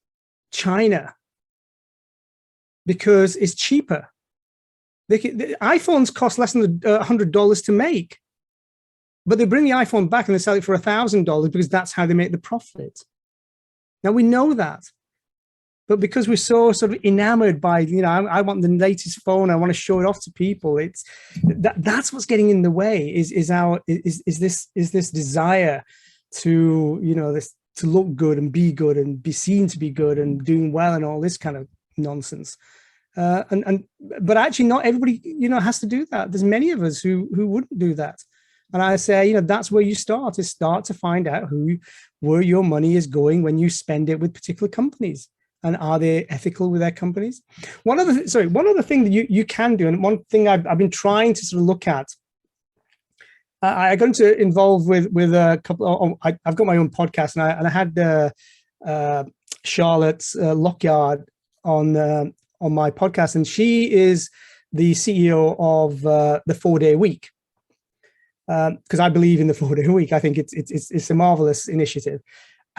China because it's cheaper. The iPhones cost less than $100 to make, but they bring the iPhone back and they sell it for $1,000 because that's how they make the profit. Now we know that. But because we're so sort of enamored by, you know, I want the latest phone, I want to show it off to people. It's that's what's getting in the way. Is this desire to, you know, this to look good and be seen to be good and doing well and all this kind of nonsense. But actually, not everybody, you know, has to do that. There's many of us who wouldn't do that. And I say, you know, that's where you start to find out where your money is going when you spend it with particular companies. And are they ethical with their companies? One other thing that you can do, and one thing I've been trying to sort of look at, I got involved with a couple. I've got my own podcast, and I had Charlotte Lockyard on my podcast, and she is the CEO of the 4-day week. Because I believe in the 4-day week. I think it's a marvelous initiative.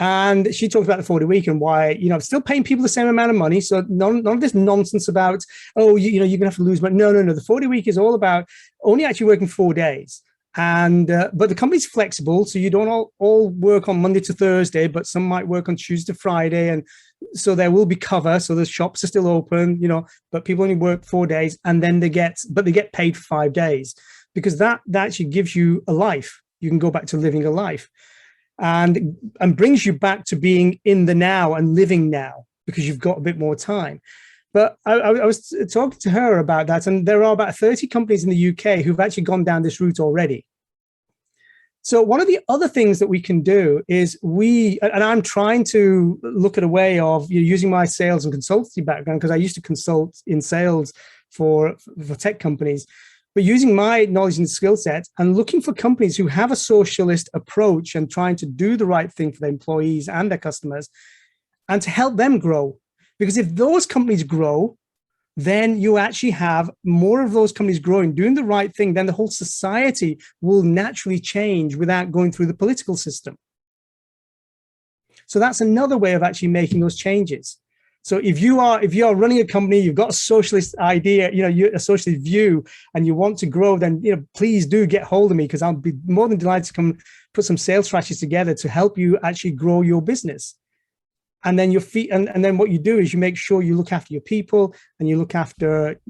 And she talked about the 4-day week and why, you know, still paying people the same amount of money. So none of this nonsense about, oh, you know, you're going to have to lose money. No. The 4-day week is all about only actually working 4 days. And but the company's flexible, so you don't all work on Monday to Thursday, but some might work on Tuesday to Friday. And so there will be cover. So the shops are still open, you know, but people only work 4 days, and then they get paid for 5 days, because that actually gives you a life. You can go back to living a life. And brings you back to being in the now and living now, because you've got a bit more time. But I was talking to her about that, and there are about 30 companies in the UK who've actually gone down this route already. So one of the other things that we can do is and I'm trying to look at a way of using my sales and consultancy background, because I used to consult in sales for tech companies, but using my knowledge and skill set and looking for companies who have a socialist approach and trying to do the right thing for their employees and their customers, and to help them grow. Because if those companies grow, then you actually have more of those companies growing, doing the right thing, then the whole society will naturally change without going through the political system. So that's another way of actually making those changes. So if you are running a company, you've got a socialist idea, a socialist view, and you want to grow, then please do get hold of me, because I'll be more than delighted to come put some sales strategies together to help you actually grow your business. And then and then what you do is you make sure you look after your people, and you look after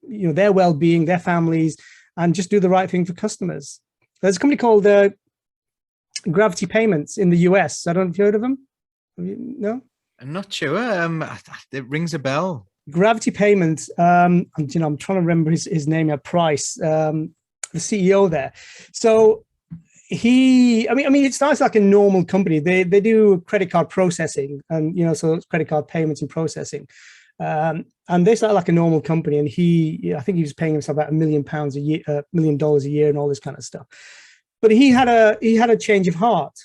their well-being, their families, and just do the right thing for customers. There's a company called Gravity Payments in the US. I don't know if you've heard of them. No? I'm not sure. It rings a bell. Gravity Payments. I'm trying to remember his name. Price, the CEO there. So I mean, it starts like a normal company. They do credit card processing, and so it's credit card payments and processing. And they started like a normal company, and I think he was paying himself about £1 million a year, $1 million a year, and all this kind of stuff. But he had a change of heart.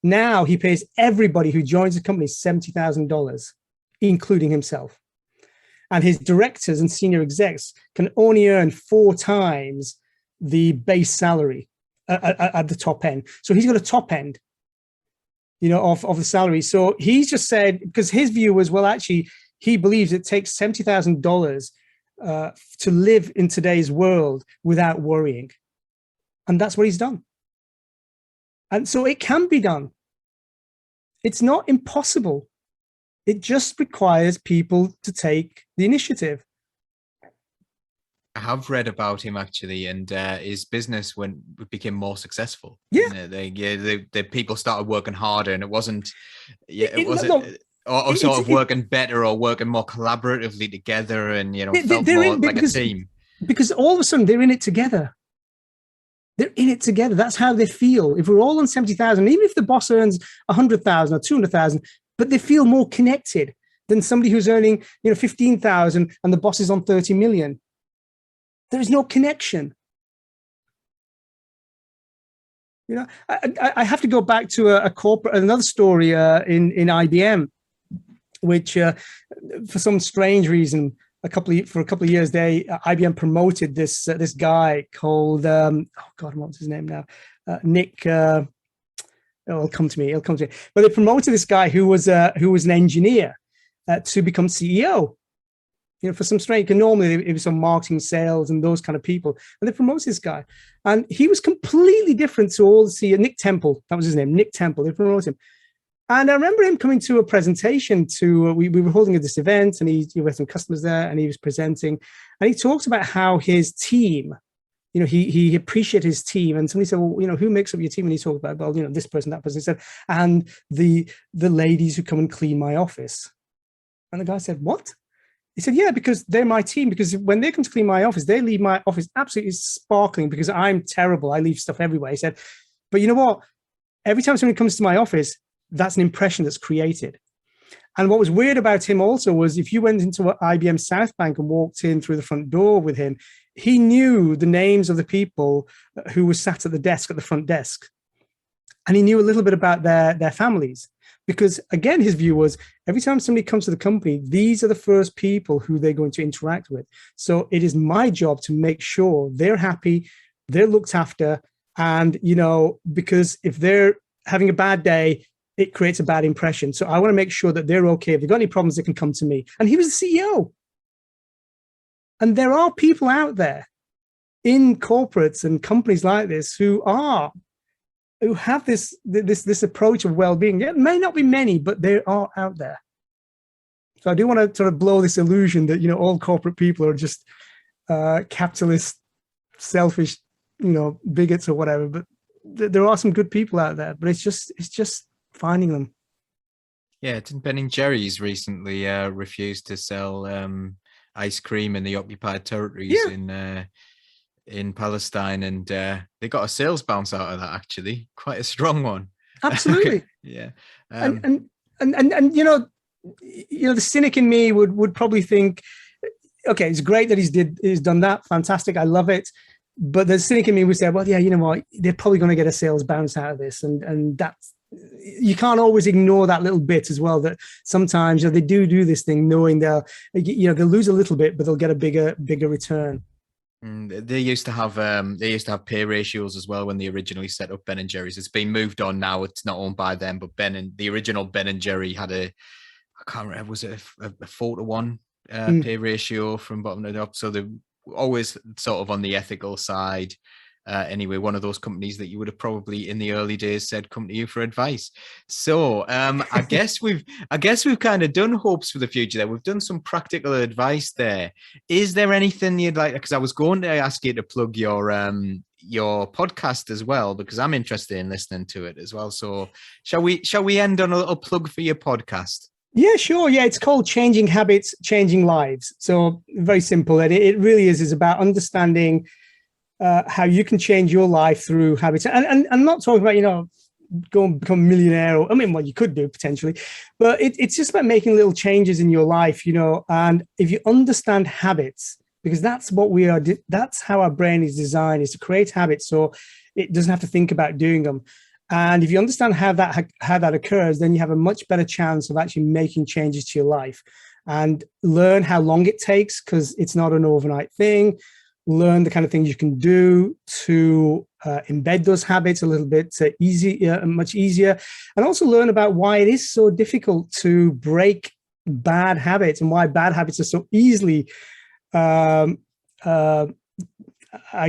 Now he pays everybody who joins the company $70,000, including himself. And his directors and senior execs can only earn 4 times the base salary at the top end. So he's got a top end, of the salary. So he's just said, because his view was, well, actually, he believes it takes $70,000 to live in today's world without worrying. And that's what he's done. And so it can be done. It's not impossible. It just requires people to take the initiative. I have read about him actually, and his business became more successful. Yeah, the people started working harder, and it wasn't. Yeah, or it's sort of working better, or working more collaboratively together, and felt more like a team. Because all of a sudden they're in it together. They're in it together. That's how they feel. If we're all on 70,000, even if the boss earns 100,000 or 200,000, but they feel more connected than somebody who's earning 15,000 and the boss is on 30 million. There is no connection. I have to go back to another story in IBM, which for some strange reason, for a couple of years, IBM promoted this guy called what's his name now? Nick. It'll come to me. But they promoted this guy who was an engineer to become CEO. For some strange, normally it was some marketing, sales, and those kind of people. And they promoted this guy, and he was completely different to all the CEO. Nick Temple, that was his name. Nick Temple. They promoted him. And I remember him coming to a presentation we were holding this event, and he had some customers there, and he was presenting, and he talks about how his team, he appreciated his team. And somebody said, well, who makes up your team? And he talked about, well, this person, that person. He said, and the ladies who come and clean my office. And the guy said, what? He said, yeah, because they're my team, because when they come to clean my office, they leave my office absolutely sparkling because I'm terrible. I leave stuff everywhere. He said, but you know what? Every time somebody comes to my office, that's an impression that's created. And what was weird about him also was if you went into IBM South Bank and walked in through the front door with him, he knew the names of the people who were sat at the front desk. And he knew a little bit about their families. Because again, his view was every time somebody comes to the company, these are the first people who they're going to interact with. So it is my job to make sure they're happy, they're looked after. And, because if they're having a bad day, it creates a bad impression. So I want to make sure that they're okay. If they've got any problems, they can come to me. And he was the CEO. And there are people out there in corporates and companies like this who have this approach of well-being. It may not be many, but there are out there. So I do want to sort of blow this illusion that, all corporate people are just capitalist, selfish, bigots or whatever. But there are some good people out there, but it's just finding them. Yeah, didn't Ben & Jerry's recently refuse to sell ice cream in the occupied territories in Palestine, and they got a sales bounce out of that, actually, quite a strong one. Absolutely. Yeah. And the cynic in me would probably think, okay, it's great that he's done that, fantastic, I love it. But the cynic in me would say, well, yeah, you know what, they're probably going to get a sales bounce out of this, and that's, you can't always ignore that little bit as well, that sometimes they do this thing knowing they'll lose a little bit, but they'll get a bigger return. They used to have pay ratios as well when they originally set up Ben & Jerry's. It's been moved on now. It's not owned by them, but the original Ben & Jerry had I can't remember, was it a 4-to-1 pay ratio from bottom to top? So they're always sort of on the ethical side. Anyway, one of those companies that you would have probably in the early days said come to you for advice. So I guess we've kind of done hopes for the future there. We've done some practical advice there. Is there anything you'd like, because I was going to ask you to plug your podcast as well, because I'm interested in listening to it as well. So shall we end on a little plug for your podcast? Yeah, sure. Yeah, it's called Changing Habits, Changing Lives. So very simple. And it really is about understanding how you can change your life through habits. And I'm not talking about, you know, go and become a millionaire. Or, I mean, well, you could do potentially, but it's just about making little changes in your life, you know. And if you understand habits, because that's what we are, that's how our brain is designed, is to create habits so it doesn't have to think about doing them. And if you understand how that occurs, then you have a much better chance of actually making changes to your life, and learn how long it takes, because it's not an overnight thing. Learn the kind of things you can do to embed those habits a little bit much easier, and also learn about why it is so difficult to break bad habits, and why bad habits are so easily I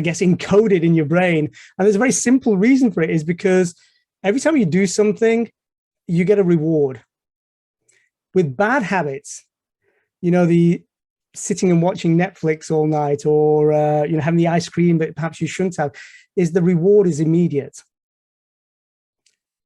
guess encoded in your brain. And there's a very simple reason for it, is because every time you do something, you get a reward. With bad habits, you know, the sitting and watching Netflix all night, or you know, having the ice cream that perhaps you shouldn't have, is the reward is immediate.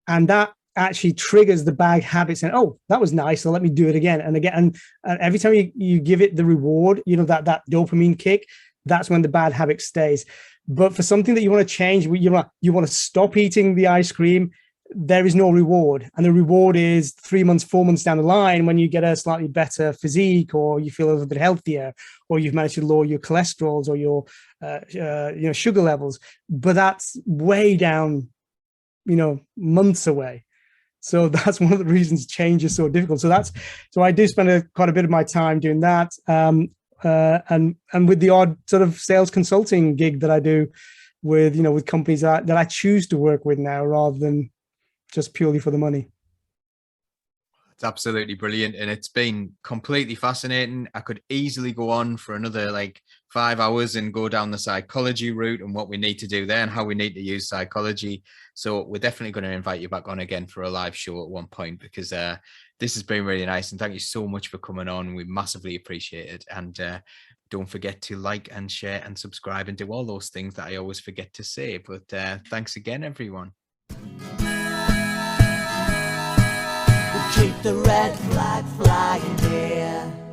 And that actually triggers the bad habits, and oh, that was nice, so let me do it again and again. And every time you give it the reward, you know, that dopamine kick, that's when the bad habit stays. But for something that you want to change, you want to stop eating the ice cream, there is no reward. And the reward is 3 months, 4 months down the line, when you get a slightly better physique, or you feel a little bit healthier, or you've managed to lower your cholesterols or your you know, sugar levels. But that's way down, you know, months away. So that's one of the reasons change is so difficult. So I do spend quite a bit of my time doing that. And with the odd sort of sales consulting gig that I do with, you know, with companies that I choose to work with now, rather than just purely for the money. It's absolutely brilliant, and it's been completely fascinating. I could easily go on for another like 5 hours and go down the psychology route and what we need to do there and how we need to use psychology. So we're definitely going to invite you back on again for a live show at one point, because this has been really nice, and thank you so much for coming on. We massively appreciate it. And don't forget to like and share and subscribe and do all those things that I always forget to say. But thanks again, everyone. Keep the red flag flying here.